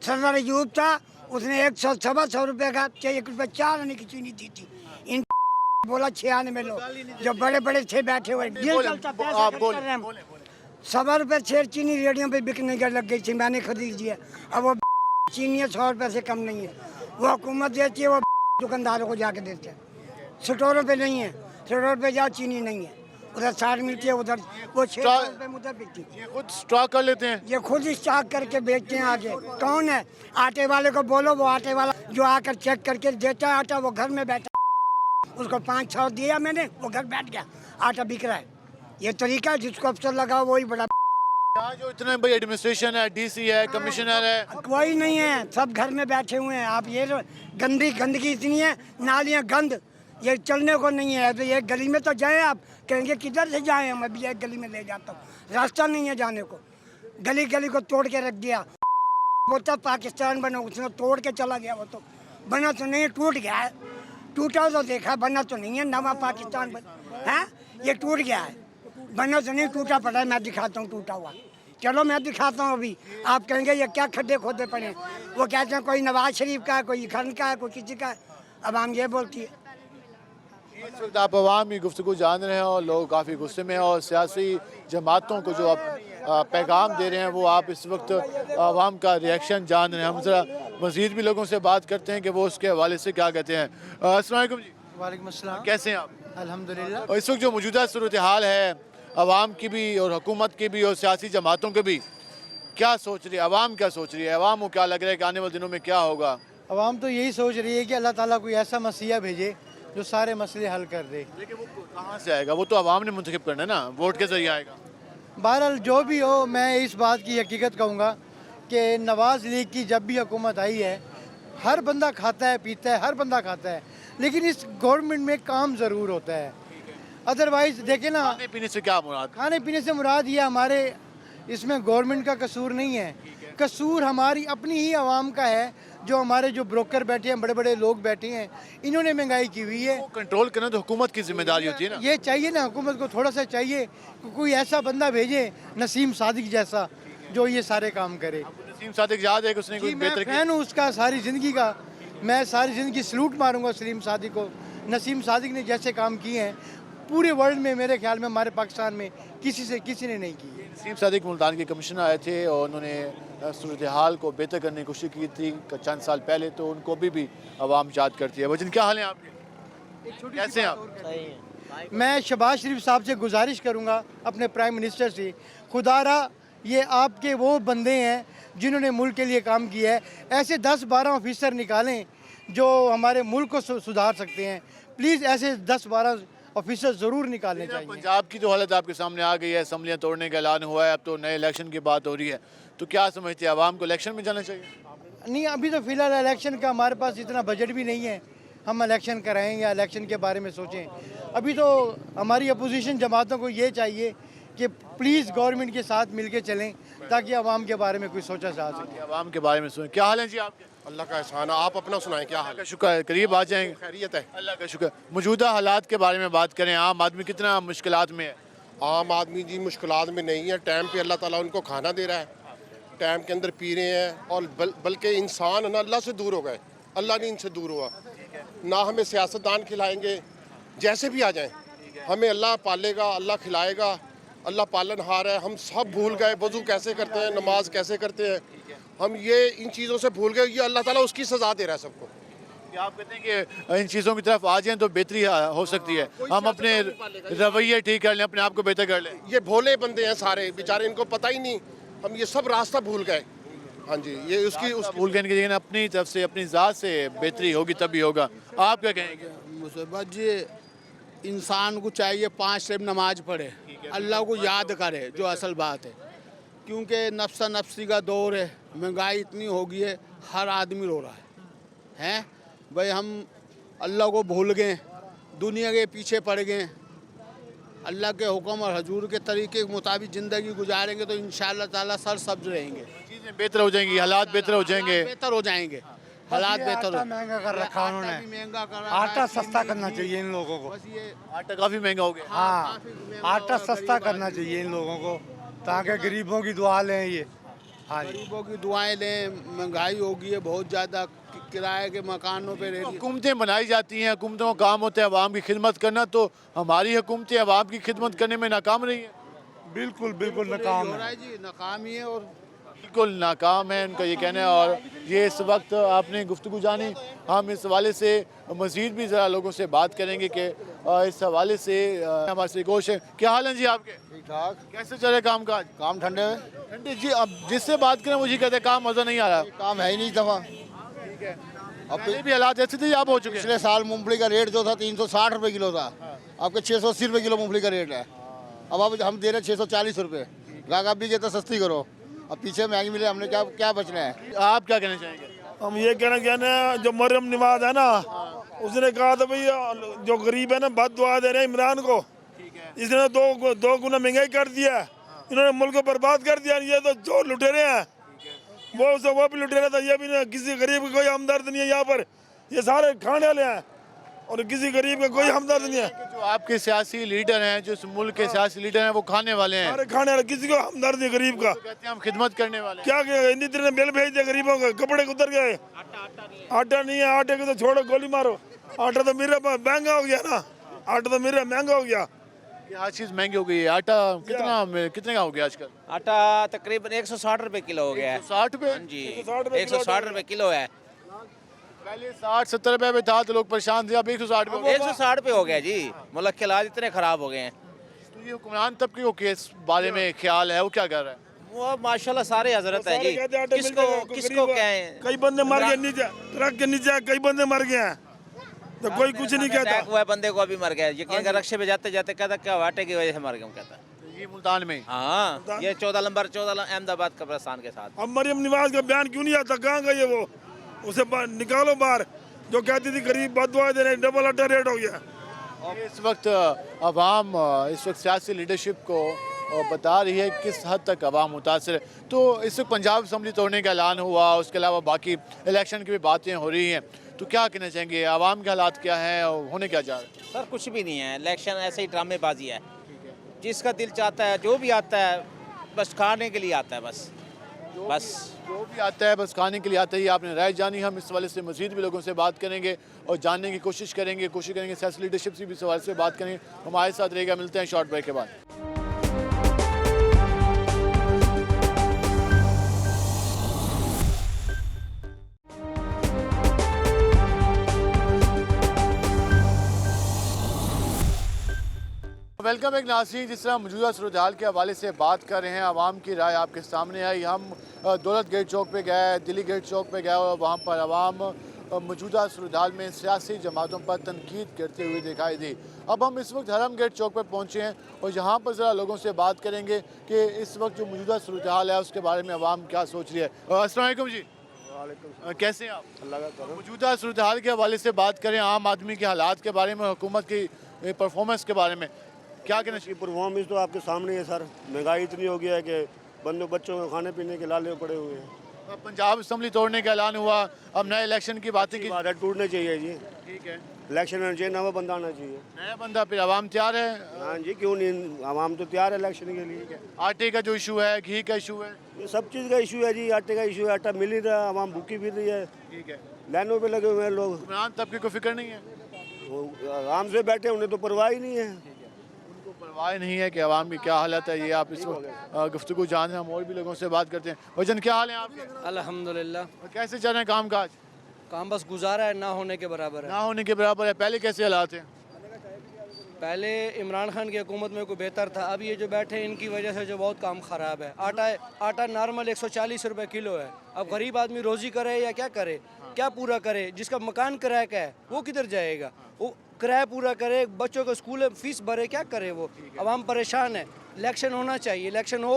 सदर अयूब था, उसने 100-125 रुपये का 1 रुपये 4 आने की चीनी दी थी। इन बोला 96 लोग जो बड़े बड़े थे बैठे हुए, ₹100 रुपये शेर चीनी रेडियो पे बिकने लग गई थी, मैंने खरीद लिया। अब वो चीनी 100 रुपये से कम नहीं है, वो हुकूमत देती है, वो दुकानदारों को जाके देते हैं। स्टोरों पे नहीं है, स्टोरों पे जाओ चीनी नहीं है। उधर 60 मिलती है, उधर वो 6 रुपये में उधर बिकती है। ये खुद स्टॉक कर लेते हैं। ये खुद स्टॉक करके बेचते हैं आगे। कौन है? आटे वाले को बोलो, वो आटे वाला जो आकर चेक करके देता है आटा, वो घर में बैठा, उसको 5-6 दिया मैंने, वो घर बैठ गया, आटा बिक रहा है। ये तरीका है, जिसको अफसर लगा वही बड़ा। यहाँ जो इतने भाई एडमिनिस्ट्रेशन है, डीसी है, कमिश्नर है, कोई नहीं है, सब घर में बैठे हुए हैं। आप ये गंदगी इतनी है, नालियाँ गंद, ये चलने को नहीं है। तो ये गली में तो जाए, आप कहेंगे किधर से जाए, हम अभी एक गली में ले जाता हूँ, रास्ता नहीं है जाने को। गली गली को तोड़ के रख दिया। वो तो पाकिस्तान बना, उसने तोड़ के चला गया। वो तो बना तो नहीं, टूट गया है। टूटा तो देखा, बना तो नहीं है। नवा पाकिस्तान है, ये टूट गया है, बना तो नहीं, टूटा पड़ा है। मैं दिखाता हूँ टूटा हुआ, चलो मैं दिखाता हूँ अभी। आप कहेंगे ये क्या खड्डे खोदे पड़े हैं। वो कहते हैं कोई नवाज शरीफ का है, कोई खन का है, कोई किसी का है। अब हम ये बोलती है। इस वक्त आप अवाम की गुफ्तगू जान रहे हैं और लोग काफ़ी गुस्से में हैं और सियासी जमातों को जो आप पैगाम दे रहे हैं वो आप इस वक्त अवाम का रिएक्शन जान रहे हैं। हम ज़रा मज़ीद भी लोगों से बात करते हैं कि वो उसके हवाले से क्या कहते हैं। अस्सलाम वालेकुम जी। वालेकुम अस्सलाम। कैसे हैं आप? अल्हम्दुलिल्लाह। और इस वक्त जो मौजूदा सूरत हाल है अवाम की भी और हुकूमत की भी और सियासी जमातों के भी, क्या सोच रही है अवाम? क्या सोच रही है अवाम को? क्या लग रहा है कि आने वाले दिनों में क्या होगा? अवाम तो यही सोच रही है कि अल्लाह ताला कोई ऐसा मसीहा भेजे जो सारे मसले हल कर दे। लेकिन वो कहाँ से आएगा? वो तो अवाम ने मुंतखब करना है ना, वोट के जरिए आएगा। बहरहाल जो भी हो, मैं इस बात की हकीकत कहूँगा कि नवाज़ लीग की जब भी हुकूमत आई है, हर बंदा खाता है पीता है, हर बंदा खाता है, लेकिन इस गवर्नमेंट में काम ज़रूर होता है। अदरवाइज़ देखें ना, खाने पीने से क्या मुराद? खाने पीने से मुराद ये हमारे इसमें गवर्नमेंट का कसूर नहीं है, कसूर हमारी अपनी ही आवाम का है। जो हमारे जो ब्रोकर बैठे हैं, बड़े बड़े लोग बैठे हैं, इन्होंने महंगाई की हुई है। कंट्रोल करना तो हुकूमत की जिम्मेदारी होती है ना। ये चाहिए ना, हुकूमत को थोड़ा सा चाहिए कि कोई ऐसा बंदा भेजे नसीम सादिक जैसा जो ये सारे काम करे। नसीम सादिक याद है कि उसने कोई मैं बेहतर फैन हूँ उसका सारी ज़िंदगी का, मैं सारी ज़िंदगी सलूट मारूंगा नसीम सादिक को। नसीम सादिक ने जैसे काम किए हैं पूरे वर्ल्ड में, मेरे ख्याल में हमारे पाकिस्तान में किसी ने नहीं की। नसीम सादिक मुल्तान के कमिश्नर आए थे और उन्होंने सूरत हाल को बेहतर करने की कोशिश की थी चंद साल पहले, तो उनको भी आवाम याद करती है। वजन क्या हाल है आपके? कैसे हैं आप? मैं शहबाज शरीफ साहब से गुजारिश करूंगा, अपने प्राइम मिनिस्टर से, खुदारा ये आपके वो बंदे हैं जिन्होंने मुल्क के लिए काम किया है, ऐसे 10-12 ऑफिसर निकालें जो हमारे मुल्क को सुधार सकते हैं। प्लीज़ ऐसे 10-12 ऑफिसर ज़रूर निकालने चाहिए। पंजाब की जो हालत आपके सामने आ गई है, असम्बलियाँ तोड़ने का ऐलान हुआ है, अब तो नए इलेक्शन की बात हो रही है, तो क्या समझते हैं आवाम को इलेक्शन में जाना चाहिए? नहीं, अभी तो फ़िलहाल इलेक्शन का हमारे पास इतना बजट भी नहीं है हम इलेक्शन कराएं या इलेक्शन के बारे में सोचें। अभी तो हमारी अपोजिशन जमातों को ये चाहिए कि प्लीज़ गवर्नमेंट के साथ मिलके चलें ताकि आवाम के बारे में कुछ सोचा जा सके। आवाम के बारे में सुने। क्या हाल है जी आपके? अल्लाह का एहसान है, आप अपना सुनाएं क्या हाल का शुक्र है, करीब आ जाएंगे। खैरियत है, अल्लाह का शुक्र। मौजूदा हालात के बारे में बात करें, आम आदमी कितना मुश्किलात में है? आम आदमी जी मुश्किलात में नहीं है, टाइम पे अल्लाह ताला उनको खाना दे रहा है, टाइम के अंदर पी रहे हैं, और बल्कि इंसान है ना अल्लाह से दूर हो गए, अल्लाह नहीं इनसे दूर हुआ। ना हमें सियासतदान खिलाएंगे, जैसे भी आ जाएं, हमें अल्लाह पालेगा, अल्लाह खिलाएगा, अल्लाह पालनहार है। हम सब भूल गए वज़ू कैसे करते हैं, नमाज कैसे करते हैं, हम ये इन चीज़ों से भूल गए। ये अल्लाह ताला उसकी सज़ा दे रहा है सबको। आप कहते हैं कि इन चीज़ों की तरफ आ जाएं तो बेहतरी हो सकती है, हम अपने रवैये ठीक कर लें, अपने आप को बेहतर कर लें। ये भोले बंदे हैं सारे बेचारे, इनको पता ही नहीं, हम ये सब रास्ता भूल गए। हाँ जी, ये उसकी भूल गए, लेकिन अपनी तरफ से अपनी ज़ात से बेहतरी होगी तभी होगा। आप क्या कहेंगे? मुसीबत जी, इंसान को चाहिए 5 टाइम नमाज पढ़े, अल्लाह को याद करे, जो असल बात है, क्योंकि नफ्सा नफ्सी का दौर है, महंगाई इतनी हो गई है, हर आदमी रो रहा है हैं भाई। हम अल्लाह को भूल गए, दुनिया के पीछे पड़ गए, अल्लाह के हुक्म और हजूर के तरीके के मुताबिक ज़िंदगी गुजारेंगे तो इंशाअल्लाह ताला सरसब्ज रहेंगे, चीज़ें बेहतर हो जाएंगी, हालात बेहतर हो जाएंगे, बेहतर हो जाएंगे, हालात बेहतर हो। महंगा कर रखा उन्होंने, महंगा कर आटा सस्ता करना चाहिए इन लोगों को। आटा काफ़ी महंगा हो गया। हाँ, आटा सस्ता करना चाहिए इन लोगों को ताकि गरीबों की दुआ लें ये। हाँ, गरीबों की दुआएं लें, महंगाई हो गई है बहुत ज़्यादा, किराए के मकानों पे रह। हुकूमतें बनाई जाती हैं, हुकूमतों का काम होता है आवाम की खिदमत करना, तो हमारी हुकूमतें आवाम की खिदमत करने में नाकाम रही है। बिल्कुल बिल्कुल नाकाम है जी, नाकाम ही है। और बिल्कुल नाकाम है, उनका ये कहना है। और ये इस वक्त आपने गुफ्तगू जानी, हम इस हवाले से मज़ीद भी ज़रा लोगों से बात करेंगे कि इस हवाले से हमारे से कोश है। क्या हाल है जी आपके? ठीक ठाक। कैसे चल रहे काम काज? काम ठंडे में। ठंडे जी, अब जिससे बात करें वो जी कहते हैं काम मज़ा नहीं आ रहा। काम है ही नहीं दफ़ा। ठीक है, अब पहले भी हालात ऐसे थे, आप हो चुके हैं। पिछले साल मूंगफली का रेट जो था 360 रुपये किलो था, आपके 680 रुपये किलो मूंगफली का रेट है। अब हम दे रहे 640 रुपये। ग्राहक आप भी कहते सस्ती करो, अब पीछे महंगी मिले, हमने क्या बचना है। आप क्या कहना चाहेंगे? हम ये कहना जो मरियम नवाज है ना, उसने कहा था भाई जो गरीब है ना बद दुआ दे रहे हैं इमरान को, इसने दो गुना महंगाई कर दिया, इन्होंने मुल्क को बर्बाद कर दिया। ये तो जो लुटेरे हैं वो भी लुटेरा था, ये भी ना, किसी गरीब का कोई हमदर्द नहीं है यहाँ पर, ये सारे खाने वाले हैं और किसी गरीब का कोई हमदर्द नहीं है। जो आपके सियासी लीडर हैं, जो इस मुल्क के सियासी लीडर हैं, वो खाने वाले हैं, सारे खाने वाले, किसी को हमदर्द नहीं गरीब का। कहते हैं हम खिदमत करने वाले हैं। क्या इतनी देर में बिल भेज दिया गरीबों का, कपड़े उतर गए, आटा नहीं है, आटे को तो छोड़ो गोली मारो, आटा तो मेरा महंगा हो गया ना, आटा तो मेरा महंगा हो गया। ये हर चीज़ महंगी हो गई है। आटा कितने का हो गया आजकल? आटा तकरीबन 160 रुपए किलो हो गया है। 60 रुपये? जी 160 रुपए किलो है। पहले 60-70 रुपए में था तो लोग परेशान थे, अब 160 रुपये। 160 पे हो गया जी। मुल्क के हालात इतने खराब हो गए हैं। तो ये हुक्मरान तबके को किस बारे में ख्याल है, वो क्या कर रहा है? वो माशाल्लाह सारे हजरत है जी, किसको कहें। कई बंदे मर गए नीचे, ट्रक के नीचे कई बंदे मर गए हैं, तो कोई कुछ नहीं कहता। अटैक हुआ है, बंदे को अभी मर गया। यकीन कर रक्शे पे जाते जाते कहता क्या आटे की वजह से मर गया, कहता ये मुल्तान में। हाँ, ये 14 नंबर अहमदाबाद कब्रिस्तान के साथ। अब मरियम नवाज का बयान क्यों नहीं आता, कहाँ गई है वो? उसे निकालो बाहर, जो कहती थी गरीब बददुआ दे रहे, डबल आटा रेट हो गया। इस वक्त अवाम इस वक्त सियासी लीडरशिप को बता रही है किस हद तक अवाम मुतासर है। तो इस वक्त पंजाब असम्बली तोड़ने का ऐलान हुआ, उसके अलावा बाकी इलेक्शन की भी बातें हो रही हैं, तो क्या कहना चाहेंगे? आवाम के हालात क्या हैं और होने क्या जा रहा है? सर कुछ भी नहीं है, इलेक्शन ऐसे ही ड्रामेबाजी है। जिसका दिल चाहता है, जो भी आता है बस खाने के लिए आता है, बस जो भी आता है बस खाने के लिए आता है। ये आपने राय जानी। हम इस वाले से मज़ीद भी लोगों से बात करेंगे और जानने की कोशिश करेंगे सियासी लीडरशिप से भी इस हवाले से बात करेंगे। हमारे साथ रहेगा, मिलते हैं शॉर्ट ब्रेक के बाद। वेलकम एक नाज़रीन, जिस तरह मौजूदा सूरत हाल के हवाले से बात कर रहे हैं, आवाम की राय आपके सामने आई। हम दौलत गेट चौक पे गए, दिल्ली गेट चौक पे गए और वहाँ पर आवाम मौजूदा सूरत हाल में सियासी जमातों पर तनकीद करते हुए दिखाई दी। अब हम इस वक्त हरम गेट चौक पर पहुँचे हैं और यहाँ पर ज़रा लोगों से बात करेंगे कि इस वक्त जो मौजूदा सूरत हाल है उसके बारे में आवाम क्या सोच रही है। अस्सलाम वालेकुम जी। कैसे हैं आप? अल्लाह का करम। मौजूदा सूरत हाल के हवाले से बात करें, आम आदमी के हालात के बारे में, हुकूमत की परफॉर्मेंस के बारे में क्या कहना चाहिए? परफॉर्मेंस तो आपके सामने है सर। महंगाई इतनी हो गया है कि बच्चों को खाने पीने के लाले पड़े हुए हैं। पंजाब असम्बली तोड़ने का ऐलान हुआ, अब नए इलेक्शन की बातें की। टूटने चाहिए जी। ठीक है, इलेक्शन में चाहिए, नया बंदा आना चाहिए। नया बंदा, फिर आवाम तैयार है? हाँ जी, क्यों नहीं, आवाम तो तैयार है इलेक्शन के लिए। आटे का जो इशू है, घी का इशू है, ये सब चीज़ का इशू है जी। आटे का इशू है, आटा मिल नहीं रहा, आवाम भूखी फिर रही है। ठीक है, लाइनों पे लगे हुए हैं लोग। हुक्मरान तबके को फिक्र नहीं है, वो आराम से बैठे, उन्हें तो परवाह ही नहीं है। परवाह नहीं है कि आवाम की क्या हालत है। ये आप इस गुफ्तगू जान रहे हैं। हम और भी लोगों से बात करते हैं। भजन क्या हाल है आपके? अल्हम्दुलिल्लाह। कैसे चल रहे हैं काम काज? काम बस गुजारा है, ना होने के बराबर है। ना होने के बराबर है। पहले कैसे हालात हैं? पहले इमरान खान की हुकूमत में कोई बेहतर था, अब ये जो बैठे हैं इनकी वजह से जो बहुत काम ख़राब है। आटा नॉर्मल 140 रुपये किलो है। अब गरीब आदमी रोज़ी करे या क्या करे, क्या पूरा करे? जिसका मकान किराए का है वो किधर जाएगा? वो किराया पूरा करे, बच्चों को स्कूल फीस भरे, क्या करे वो? आवाम परेशान है। इलेक्शन होना चाहिए, इलेक्शन हो,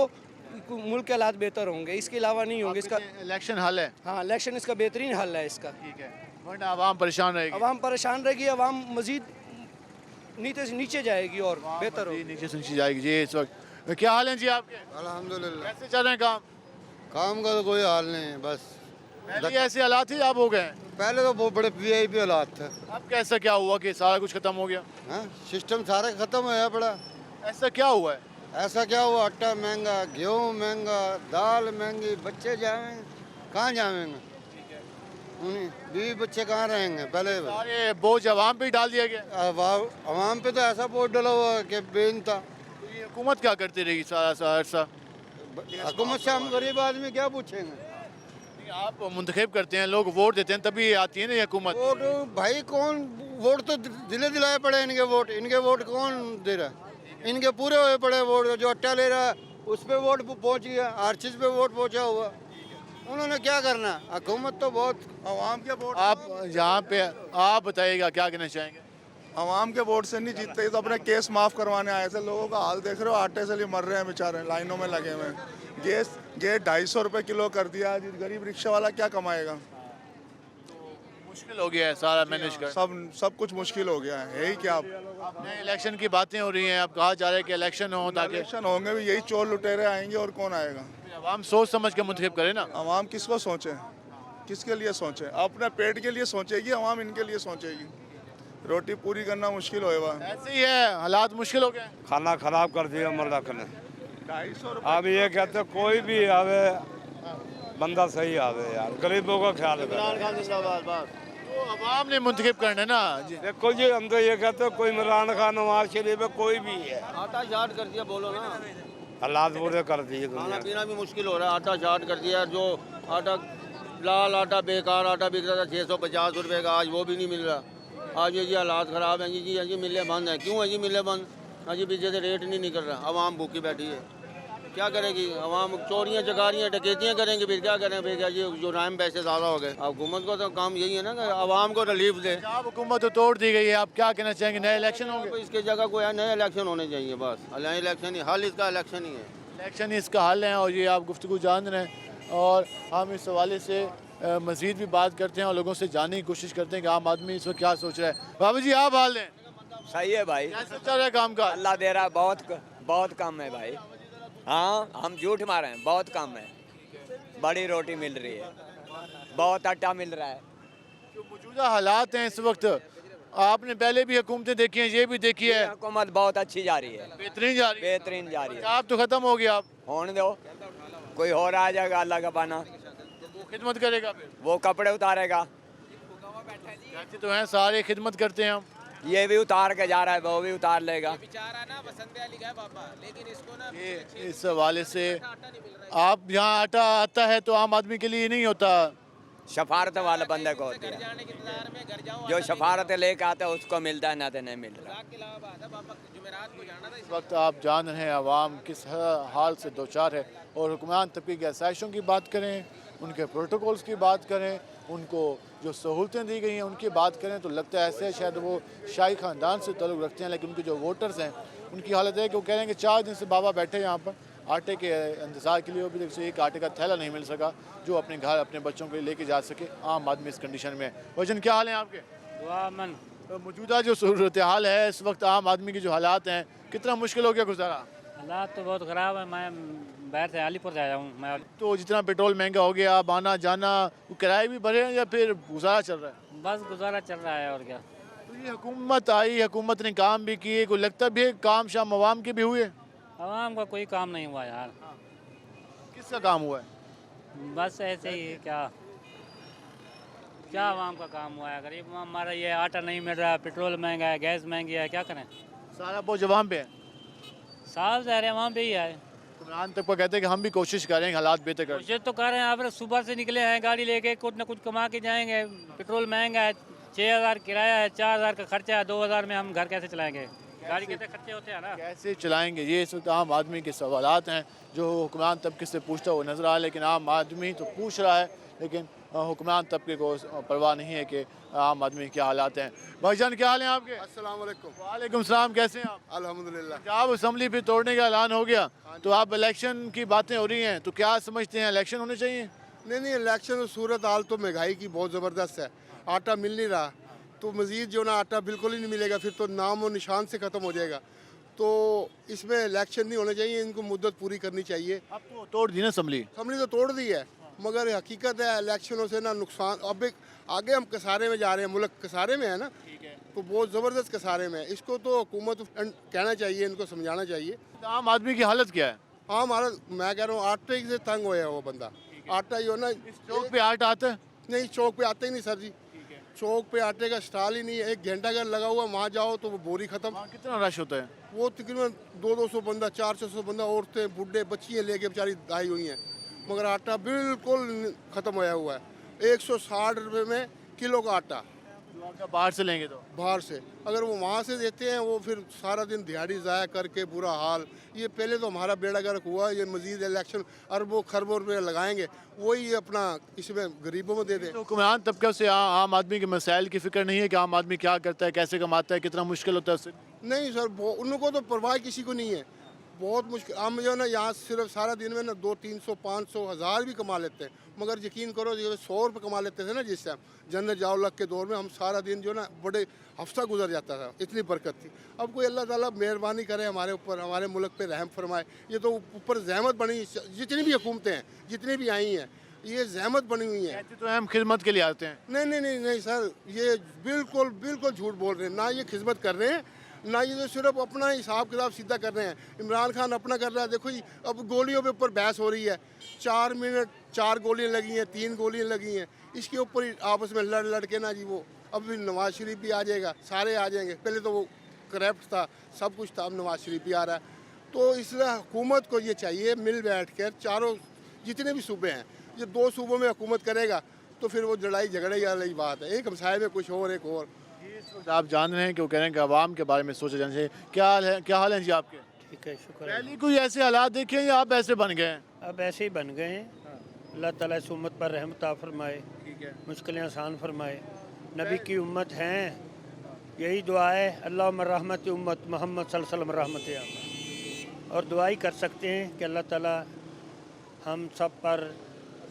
मुल्क के हालात बेहतर होंगे, इसके अलावा नहीं होंगे। इसका इलेक्शन हल है? हाँ, इलेक्शन इसका बेहतरीन हल है इसका। ठीक है, वरना आवाम परेशान रहेगी। आवाम परेशान रहेगी, आवाम मजीद नीचे से नीचे जाएगी और बेहतर होगी। नीचे से नीचे जाएगी जी। इस वक्त क्या हाल है जी आपके? अल्हम्दुलिल्लाह। कैसे चल रहे हैं काम? काम का तो कोई हाल नहीं है, बस पहले ऐसे हालात ही अब हो गए? पहले तो बहुत बड़े VIP हालात थे। अब कैसा क्या हुआ कि सारा कुछ खत्म हो गया? हाँ, सिस्टम सारा खत्म है बड़ा। ऐसा क्या हुआ है? ऐसा क्या हुआ? आटा महंगा, गेहूँ महंगा, दाल महंगी, बच्चे जाएंगे कहाँ जाएंगे? उन्हें बीवी बच्चे कहाँ रहेंगे? पहले सारे बोझ आवाम पे ही डाल दिया गया। आवाम पे तो ऐसा बोझ डला हुआ है कि बेनता। तो ये हुकूमत क्या करती रही सारा अरसा? हुकूमत से हम गरीब आदमी क्या पूछेंगे? नहीं, आप मुंतखब करते हैं, लोग वोट देते हैं, तभी आती है ना ये हुकूमत। वोट भाई कौन वोट तो दिले दिलाए पड़े इनके वोट कौन दे रहा है? इनके पूरे हुए पड़े वोट, जो अट्टा ले रहा है उस पे वोट पहुंच गया, हर चीज़ पे वोट पहुंचा हुआ। उन्होंने क्या करना? हुकूमत तो बहुत आवाम के वोट। आप यहाँ पे आप बताइएगा क्या कहना चाहेंगे? आवाम के वोट से नहीं जीतते, तो अपने केस माफ़ करवाने आए थे। लोगों का हाल देख रहे हो, आटे से लिए मर रहे हैं बेचारे, लाइनों में लगे हुए हैं। गैस 250 रुपये किलो कर दिया, गरीब रिक्शा वाला क्या कमाएगा? मुश्किल हो गया है सारा मैनेज कर। सब कुछ मुश्किल हो गया है। यही क्या नए इलेक्शन की बातें हो रही हैं, अब कहा जा रहा है कि इलेक्शन हो ताकि इलेक्शन होंगे भी, यही चोर लुटेरे आएंगे और कौन आएगा? आवाम सोच समझ के मुंतखब करे ना। आवाम किसको सोचे, किसके लिए सोचे? अपने पेट के लिए सोचेगी आवाम, इनके लिए सोचेगी? रोटी पूरी करना मुश्किल होएगा। ऐसे ही है, हालात मुश्किल हो गए। खाना खराब कर दिया मर्दक ने। 250 अब ये कहते कोई भी आवे बंदा सही आवे यार, गरीबों का ख्याल करे। तो अवाम ने मुंतखब करना है ना जी। देखो जी, हम तो ये कहते कोई इमरान खान, नवाज शरीफ है, कोई भी है, आटा शार्ट कर दिया, बोलो ना। हालात बुरे कर दिए खाना दुनिया। पीना भी मुश्किल हो रहा है, आटा शार्ट कर दिया। जो आटा लाल आटा, बेकार आटा बिक रहा था 650 रुपये का, आज वो भी नहीं मिल रहा। आज ये जी हालात ख़राब हैं जी मिलें बंद हैं। क्यों है जी मिलें बंद? अजी पीछे से रेट नहीं निकल रहा, आवाम भूखी बैठी है, क्या करेगी आवाम? चोरियाँ चकारियाँ डकैतियाँ करेंगे, फिर क्या करें? फिर क्या जी जुराइम पैसे ज़्यादा हो गए। अब हुकूमत को तो काम यही है ना कि आवाम को रिलीफ दे। अब हुकूमत तो तोड़ दी गई है, आप क्या कहना चाहेंगे? नए इलेक्शन होंगे? तो इसके जगह कोई नए इलेक्शन होने चाहिए, बस नए इलेक्शन ही हल, इसका इलेक्शन ही है। इलेक्शन ही इसका हल है, और ये आप गुफ्तगू जान रहे हैं। और हम इस हवाले से मज़ीद भी बात करते हैं और लोगों से जानने की कोशिश करते हैं कि आम आदमी इस वक्त क्या सोच रहा है। बाबू जी आप हाल हैं? सही है भाई, कैसे चल रहा है काम का? अल्लाह दे रहा है, बहुत कम है भाई। हाँ, हम झूठ मारे हैं, बहुत कम है। बड़ी रोटी मिल रही है, बहुत आटा मिल रहा है। जो मौजूदा हालात हैं इस वक्त, आपने पहले भी हुकूमतें देखी हैं, ये भी देखी है, हुकूमत बहुत अच्छी जा रही है, बेहतरीन जा रही है। बेहतरीन जा रही है। आप तो खत्म हो गया, आप होने दो, कोई और आ जाएगा अल्लाह का पाना, वो खिदमत करेगा, फिर वो कपड़े उतारेगा। कहते तो हैं सारे खिदमत करते हैं हम, ये भी उतार के जा रहा है, वो भी उतार लेगा। ये इस हवाले से आप यहाँ आटा आता है तो आम आदमी के लिए नहीं होता, शफारत वाले बंदे को होती है, जो शफारत लेके आता है उसको मिलता है, ना तो नहीं मिल रहा। इस वक्त आप जान रहे हैं आवाम किस हाल से दो चार है। और हुक्मरान तबके की आसाइशों की बात करें, उनके प्रोटोकॉल्स की बात करें, उनको जो सहूलतें दी गई हैं उनकी बात करें, तो लगता है ऐसे शायद वो शाही ख़ानदान से ताल्लुक़ रखते हैं। लेकिन उनके जो वोटर्स हैं उनकी हालत है कि वो कह रहे हैं कि 4 दिन से बाबा बैठे यहाँ पर आटे के इंतज़ार के लिए, अभी तक से एक आटे का थैला नहीं मिल सका जो अपने घर अपने बच्चों के लिए लेके जा सके। आम आदमी इस कंडीशन में है। वजन क्या हाल है आपके? तो मौजूदा जो सूरत हाल है इस वक्त, आम आदमी के जो हालात हैं, कितना मुश्किल हो गया गुजारा? हालात तो बहुत ख़राब है। मैं बाहर से अलीपुर से आया हूँ मैं। तो जितना पेट्रोल महंगा हो गया, अब आना जाना, वो किराए भी बढ़े हैं या फिर गुजारा चल रहा है? बस गुजारा चल रहा है और क्या। तो ये हुकूमत आई, हुकूमत ने काम भी किए, कोई लगता भी है काम शाम आवाम के भी हुए? आवाम का कोई काम नहीं हुआ यार। किसका काम हुआ है? बस ऐसे ही है, क्या आवाम का काम हुआ है? गरीब हमारा ये आटा नहीं मिल रहा है, पेट्रोल महंगा है, गैस महंगी है, क्या करें? सारा बोझ आवाम पे है। साफ ज़ाहिर है वहाँ पे ही है। हुक्मरान तक को कहते हैं कि हम भी कोशिश करेंगे हालात बेहतर करें। कोशिश तो कर रहे हैं। आप सुबह से निकले हैं गाड़ी लेके, कुछ ना कुछ कमा के जाएंगे। पेट्रोल महंगा है, 6000 किराया है, 4000 का खर्चा है, 2000 में हम घर कैसे चलाएंगे? गाड़ी के खर्चे होते हैं ना, कैसे चलाएंगे? ये इस वक्त आम आदमी के सवालात हैं जो हुक्मरान तबके से पूछता हुआ नजर आ रहा है। लेकिन आम आदमी तो पूछ रहा है, लेकिन हुक्मरान तबके को परवाह नहीं है कि आम आदमी के क्या हालात हैं। भाईजान क्या हाल हैं आपके? अस्सलाम वालेकुम। वालेकुम सलाम, कैसे हैं आप? अल्हम्दुलिल्लाह। पंजाब असम्बली फिर तोड़ने का ऐलान हो गया, तो आप इलेक्शन की बातें हो रही हैं, तो क्या समझते हैं इलेक्शन होने चाहिए? नहीं, इलेक्शन सूरत हाल तो महंगाई की बहुत ज़बरदस्त है, आटा मिल नहीं रहा, तो मज़ीद जो ना आटा बिल्कुल ही नहीं मिलेगा, फिर तो नाम और निशान से ख़त्म हो जाएगा। तो इसमें इलेक्शन नहीं होने चाहिए, इनको मुद्दत पूरी करनी चाहिए। अब तो तोड़ दी ना असम्बली तो तोड़ दी है, मगर हकीकत है इलेक्शनों से ना नुकसान। अब एक आगे हम कसारे में जा रहे हैं, मुल्क कसारे में है ना, तो बहुत ज़बरदस्त कसारे में है। इसको तो हुकूमत कहना चाहिए, इनको समझाना चाहिए। तो आम आदमी की हालत क्या है? आम हालत मैं कह रहा हूँ आटे से तंग होया वो बंदा। आटा ही हो ना, चौक पे आटा आता है? नहीं चौक पे आते ही नहीं सर जी, चौक पे आटे का स्टॉल ही नहीं है, 1 घंटा अगर लगा हुआ वहाँ जाओ तो वो बोरी खत्म। कितना रश होता है? वो तकरीबन 200 बंदा, 400 बंदा, औरतें बूढ़े बच्चियाँ लेके बेचारी आई हुई हैं, मगर आटा बिल्कुल ख़त्म होया हुआ है। 160 रुपये में किलो का आटा बाहर से लेंगे तो बाहर से, अगर वो वहाँ से देते हैं वो फिर सारा दिन दिहाड़ी ज़ाया करके बुरा हाल। ये पहले तो हमारा बेड़ा गर्क हुआ, ये मजीद इलेक्शन अरबों खरबों रुपये लगाएंगे, वही अपना इसमें गरीबों में दे दें। तो हुक्मरान तबके से आम आदमी के मसाइल की फिक्र नहीं है कि आम आदमी क्या करता है, कैसे कमाता है, कितना मुश्किल होता है उससे? नहीं सर, उनको तो परवाह किसी को नहीं है, बहुत मुश्किल। हम जो है ना यहाँ सिर्फ सारा दिन में ना 200, 300, 500, 1000 भी कमा लेते हैं, मगर यकीन करो जो 100 रुपये कमा लेते थे ना जिस टाइम जनरल जावलक के दौर में, हम सारा दिन जो ना बड़े हफ्ता गुजर जाता था, इतनी बरकत थी। अब कोई अल्लाह ताला मेहरबानी करे हमारे ऊपर, हमारे मुल्क पे रहम फरमाए। ये तो ऊपर जहमत बनी, जितनी भी हुकूमतें हैं जितनी भी आई हैं ये जहमत बनी हुई है। तो हम खिदमत के लिए आते हैं। नहीं नहीं नहीं नहीं सर, ये बिल्कुल बिल्कुल झूठ बोल रहे हैं, ना ये खिदमत कर रहे हैं, ना ये तो सिर्फ अपना हिसाब किताब सीधा कर रहे हैं। इमरान खान अपना कर रहा है, देखो जी अब गोलियों के ऊपर बहस हो रही है, 4 मिनट 4 गोलियां लगी हैं, 3 गोलियां लगी हैं, इसके ऊपर ही आपस में लड़ लड़ के ना जी वो अब भी नवाज शरीफ भी आ जाएगा, सारे आ जाएंगे। पहले तो वो करप्ट था, सब कुछ था, अब नवाज शरीफ भी आ रहा है। तो इसलिए हुकूमत को ये चाहिए मिल बैठ कर, चारों जितने भी सूबे हैं, ये 2 सूबों में हुकूमत करेगा तो फिर वो लड़ाई झगड़े वाली बात है, एक हमसाये में कुछ और एक और। आप जान रहे हैं कि वो कह रहे हैं कि आवाम के बारे में सोचा जाना चाहिए। क्या हाल है जी आपके? ठीक है, शुक्र है। पहले कोई ऐसे हालात देखे या आप ऐसे बन गए हैं? अब ऐसे ही बन गए हैं। अल्लाह ताला इस उम्मत पर रहमत फरमाए, मुश्किलें आसान फरमाए। नबी की उम्मत हैं, यही दुआ है, अल्लाह रहमत उम्मत मोहम्मद सल्लल्लाहु अलैहि वसल्लम रहमत आमद। और दुआ ही कर सकते हैं कि अल्लाह ताला हम सब पर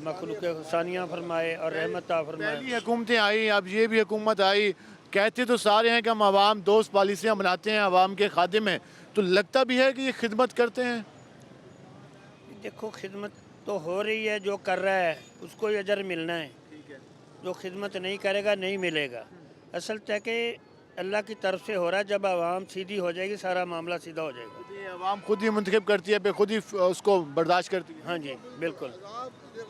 मखलूक हुसैनियाँ फरमाए और रहमत फरमाए। पहली हुकूमतें आई, अब ये भी हुकूमत आई, कहते तो सारे हैं कि हम आवाम दोस्त पॉलिसियाँ बनाते हैं, आवाम के खादिम हैं, तो लगता भी है कि ये खिदमत करते हैं? देखो खिदमत तो हो रही है, जो कर रहा है उसको ही अजर मिलना है, जो खिदमत नहीं करेगा नहीं मिलेगा। असल तय कि अल्लाह की तरफ से हो रहा है, जब आवाम सीधी हो जाएगी सारा मामला सीधा हो जाएगा। ये आवाम खुद ही मुंतखब करती है, फिर खुद ही उसको बर्दाश्त करती है। हाँ जी बिल्कुल,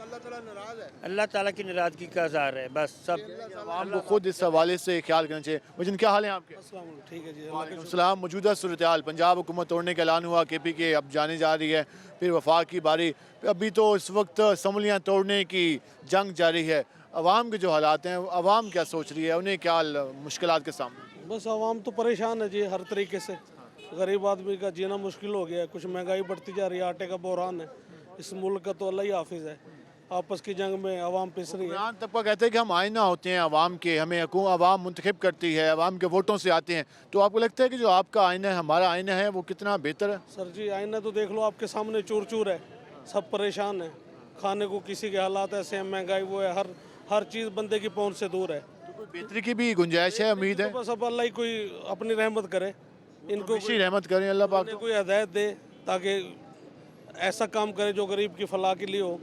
अल्लाह ताला नाराज है, अल्लाह ताला की नाराज़गी का इज़हार है, बस सब आवाम को खुद इस हवाले से ख्याल करना चाहिए। वजन क्या हाल है आपके? ठीक है जी। वालेकुम। मौजूदा सूरत हाल, पंजाब हुकूमत तोड़ने का ऐलान हुआ, KP के अब जाने जा रही है, फिर वफाक की बारी, अभी तो इस वक्त असम्बलियाँ तोड़ने की जंग जारी है। आवाम के जो हालात हैं, आवाम क्या सोच रही है, उन्हें क्या मुश्किलात के सामने? बस आवाम तो परेशान है जी, हर तरीके से गरीब आदमी का जीना मुश्किल हो गया है, कुछ महंगाई बढ़ती जा रही है, आटे का बहरान है, इस मुल्क का तो अल्लाह ही हाफिज़ है। आपस की जंग में आवाम पिस रही है। इमरान तबका कहते हैं कि हम आईना होते हैं आवाम के, हमें आवाम मुंतखब करती है, आवाम के वोटों से आते हैं, तो आपको लगता है कि जो आपका आईना है, हमारा आईना है, वो कितना बेहतर है? सर जी आईना तो देख लो आपके सामने, चूर चूर है, सब परेशान है, खाने को किसी के हालात ऐसे हैं, महंगाई वो है, हर चीज़ बंदे की पहुंच से दूर है। तो कोई बेहतरी की भी गुंजाइश है, उम्मीद है? बस अब अल्लाह ही कोई अपनी रहमत करे, इनको कोई रहमत करें अल्लाह पाक, कोई हिदायत दे ताकि ऐसा काम करे जो गरीब की फलाह के लिए हो,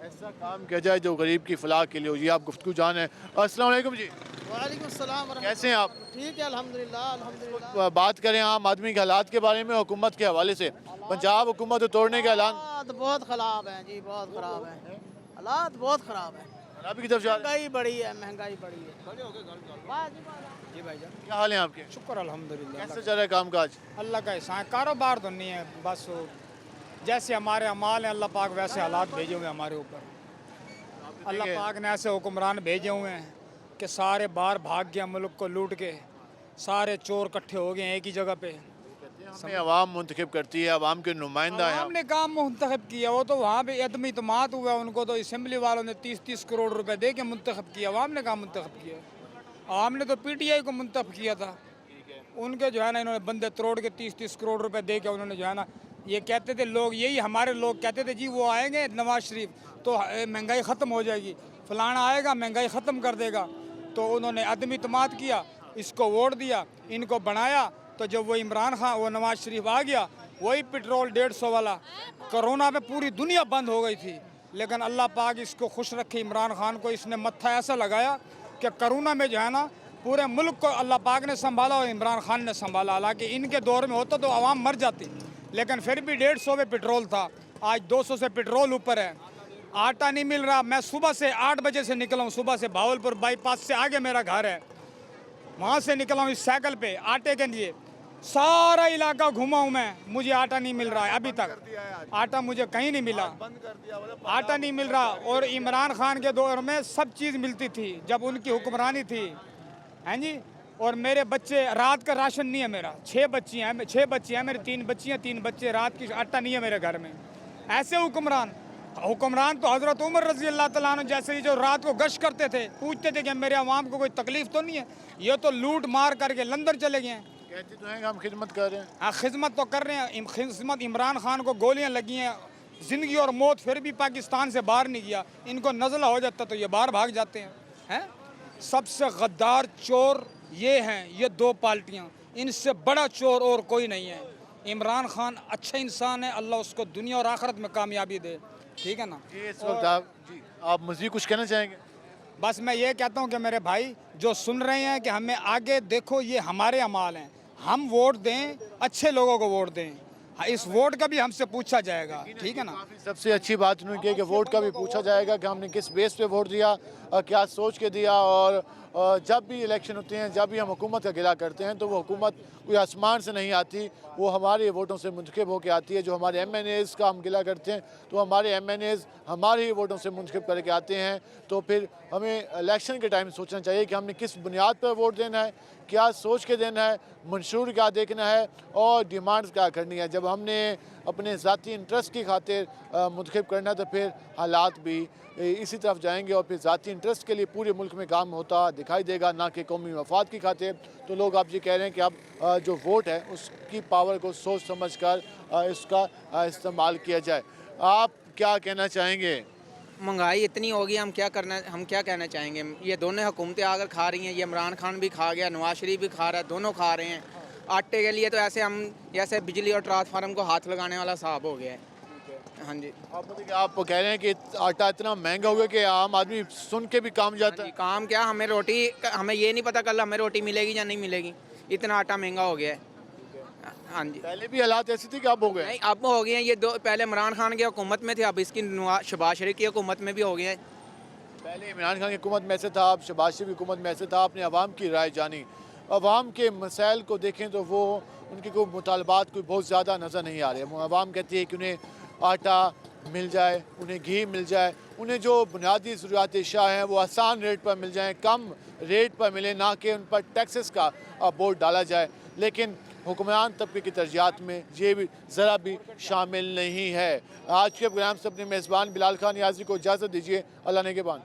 ऐसा काम किया जाए जो गरीब की फलाह के लिए हो। जी आप गुफ्तगू जान है। अस्सलाम वालेकुम जी। वालेकुम सलाम। कैसे हैं आप? ठीक है अल्हम्दुलिल्लाह अल्हम्दुलिल्लाह। बात करें आम आदमी के हालात के बारे में, हुकूमत के हवाले से, पंजाब हुकूमत तोड़ने का ऐलान। हालात बहुत ख़राब हैं जी, बहुत ख़राब है, हालात बहुत ख़राब है, खराबी की तरफ जा रहे हैं। महंगाई बढ़ी है, महंगाई बढ़ी है। जी भाईजान क्या हाल है आपके? शुक्र अल्हम्दुलिल्लाह। कैसे चल रहा है काम काज? अल्लाह का एहसान, कारोबार तो नहीं है, बस जैसे हमारे अमाल हैं अल्लाह पाक वैसे हालात भेजे हुए हैं हमारे ऊपर। अल्लाह पाक ने ऐसे हुक्मरान भेजे हुए हैं कि सारे बाहर भाग गए, मुल्क को लूट के सारे चोर इकट्ठे हो गए हैं एक ही जगह पे। हमें आवाम मुंतखब करती है, आवाम के नुमाइंदा है। हमने काम मुंतखब किया, वो तो वहाँ पे अदमी इतमाद हुआ, उनको तो असम्बली वालों ने 30-30 करोड़ रुपए दे के मुंतखब किया। आवाम ने काम मुंतखब किया, आवाम ने तो PTI को मुंतखब किया था। उनके जो है ना इन्होंने बंदे तोड़ के 30-30 करोड़ रुपए दे के उन्होंने जो है ना, ये कहते थे लोग, यही हमारे लोग कहते थे जी वो आएंगे नवाज शरीफ तो महंगाई ख़त्म हो जाएगी, फलाना आएगा महंगाई ख़त्म कर देगा। तो उन्होंने अदमी इतमाद किया, इसको वोट दिया, इनको बनाया। तो जब वो इमरान खान, वो नवाज शरीफ आ गया, वही पेट्रोल 150 वाला, कोरोना में पूरी दुनिया बंद हो गई थी, लेकिन अल्लाह पाक इसको खुश रखे, इमरान खान को इसने मत्था ऐसा लगाया कि कोरोना में जो है ना पूरे मुल्क को अल्लाह पाक ने संभाला और इमरान खान ने संभाला। हालांकि इनके दौर में होता तो आवाम मर जाती, लेकिन फिर भी 150 पे पेट्रोल था, आज 200 से पेट्रोल ऊपर है। आटा नहीं मिल रहा। मैं सुबह से 8 बजे से निकला हूँ, सुबह से भावलपुर बाईपास से आगे मेरा घर है, वहाँ से निकला हूँ इस साइकिल पे आटे के लिए। सारा इलाका घूमा हूँ मैं, मुझे आटा नहीं मिल रहा है अभी तक। आटा मुझे कहीं नहीं मिला, आटा नहीं मिल रहा। और इमरान खान के दौर में सब चीज़ मिलती थी जब उनकी हुक्मरानी थी, हैं जी। और मेरे बच्चे, रात का राशन नहीं है मेरा, 6 बच्ची हैं मेरी, 3 बच्ची हैं, 3 बच्चे, रात की आटा नहीं है मेरे घर में। ऐसे हुक्मरान तो हज़रत उमर रज़ी अल्लाह तआला अन्हु जैसे ही जो रात को गश्त करते थे, पूछते थे कि मेरे अवाम को कोई तकलीफ तो नहीं है। ये तो लूट मार करके लंदन चले गए हैं। कहते तो हैं कि हम खिदमत कर रहे हैं। हाँ, खिदमत तो कर रहे हैं। खिदमत, इमरान खान को गोलियां लगी हैं, ज़िंदगी और मौत, फिर भी पाकिस्तान से बाहर नहीं गया। इनको नज़ला हो जाता तो ये बाहर भाग जाते हैं। सबसे गद्दार चोर ये हैं, ये 2 पार्टियाँ, इनसे बड़ा चोर और कोई नहीं है। इमरान खान अच्छा इंसान है, अल्लाह उसको दुनिया और आखिरत में कामयाबी दे, ठीक है ना। जी, इस वक्त आप मज़ीद कुछ कहना चाहेंगे? बस मैं ये कहता हूँ कि मेरे भाई जो सुन रहे हैं कि हमें आगे देखो, ये हमारे अमाल हैं, हम वोट दें, अच्छे लोगों को वोट दें। इस वोट का भी हमसे पूछा जाएगा, ठीक है ना। सबसे अच्छी बात उन्होंने की कि वोट का भी पूछा जाएगा कि हमने किस बेस पे वोट दिया, क्या सोच के दिया। और जब भी इलेक्शन होते हैं, जब भी हम हुकूमत का गिला करते हैं, तो वो हुकूमत कोई आसमान से नहीं आती, वो हमारे वोटों से मुंतखब होकर आती है। जो हमारे MNAs का हम गिला करते हैं, तो हमारे MNAs हमारे ही वोटों से मुंतखब करके आते हैं। तो फिर हमें इलेक्शन के टाइम सोचना चाहिए कि हमने किस बुनियाद पर वोट देना है, क्या सोच के देना है, मंशूर क्या देखना है और डिमांड्स क्या करनी है। जब हमने अपने ज़ाती इंटरेस्ट की खातिर मुंतखब करना है, तो फिर हालात भी इसी तरफ जाएंगे और फिर ज़ाती इंटरेस्ट के लिए पूरे मुल्क में काम होता दिखाई देगा, ना कि कौमी मफाद की खातिर। तो लोग आप ये कह रहे हैं कि अब जो वोट है उसकी पावर को सोच समझ कर इसका इस्तेमाल किया जाए। आप क्या कहना चाहेंगे? महंगाई इतनी होगी, हम क्या कहना चाहेंगे। ये दोनों हुकूमतें आकर खा रही हैं, ये इमरान खान भी खा गया, नवाज शरीफ भी खा रहा है, दोनों खा रहे हैं। आटे के लिए तो ऐसे हम जैसे बिजली और ट्रांसफार्मर को हाथ लगाने वाला हिसाब हो गया है। हाँ जी, आप कह रहे हैं कि आटा इतना महंगा हो गया कि आम आदमी सुन के भी काम जाता है। काम क्या, हमें ये नहीं पता कल हमें रोटी मिलेगी या नहीं मिलेगी, इतना आटा महंगा हो गया है। हाँ जी, पहले भी हालात ऐसे थे कि अब हो गए? नहीं, अब हो गए हैं। ये पहले इमरान खान की हुकूमत में थे, अब इसकी शहबाज शरीफ की हुकूमत में भी हो गया है। पहले इमरान खान की हुकूमत में ऐसे था, अब शहबाज शरीफ की हुकूमत में ऐसे था। आपने अवाम की राय जानी, अवाम के मसाइल को देखें तो वो उनके कोई मुतालबात कोई बहुत ज़्यादा नज़र नहीं आ रहे। अवाम कहती है कि उन्हें आटा मिल जाए, उन्हें घी मिल जाए, उन्हें जो बुनियादी ज़रूरियात अशिया हैं वो आसान रेट पर मिल जाएँ, कम रेट पर मिले, ना कि उन पर टैक्सेस का बोझ डाला जाए। लेकिन हुक्मरान तबके की तरजीहात में ये भी ज़रा भी शामिल नहीं है। आज के प्रोग्राम से अपने मेज़बान बिलाल खान नियाज़ी को इजाज़त दीजिए। अल्लाह नेगहबान।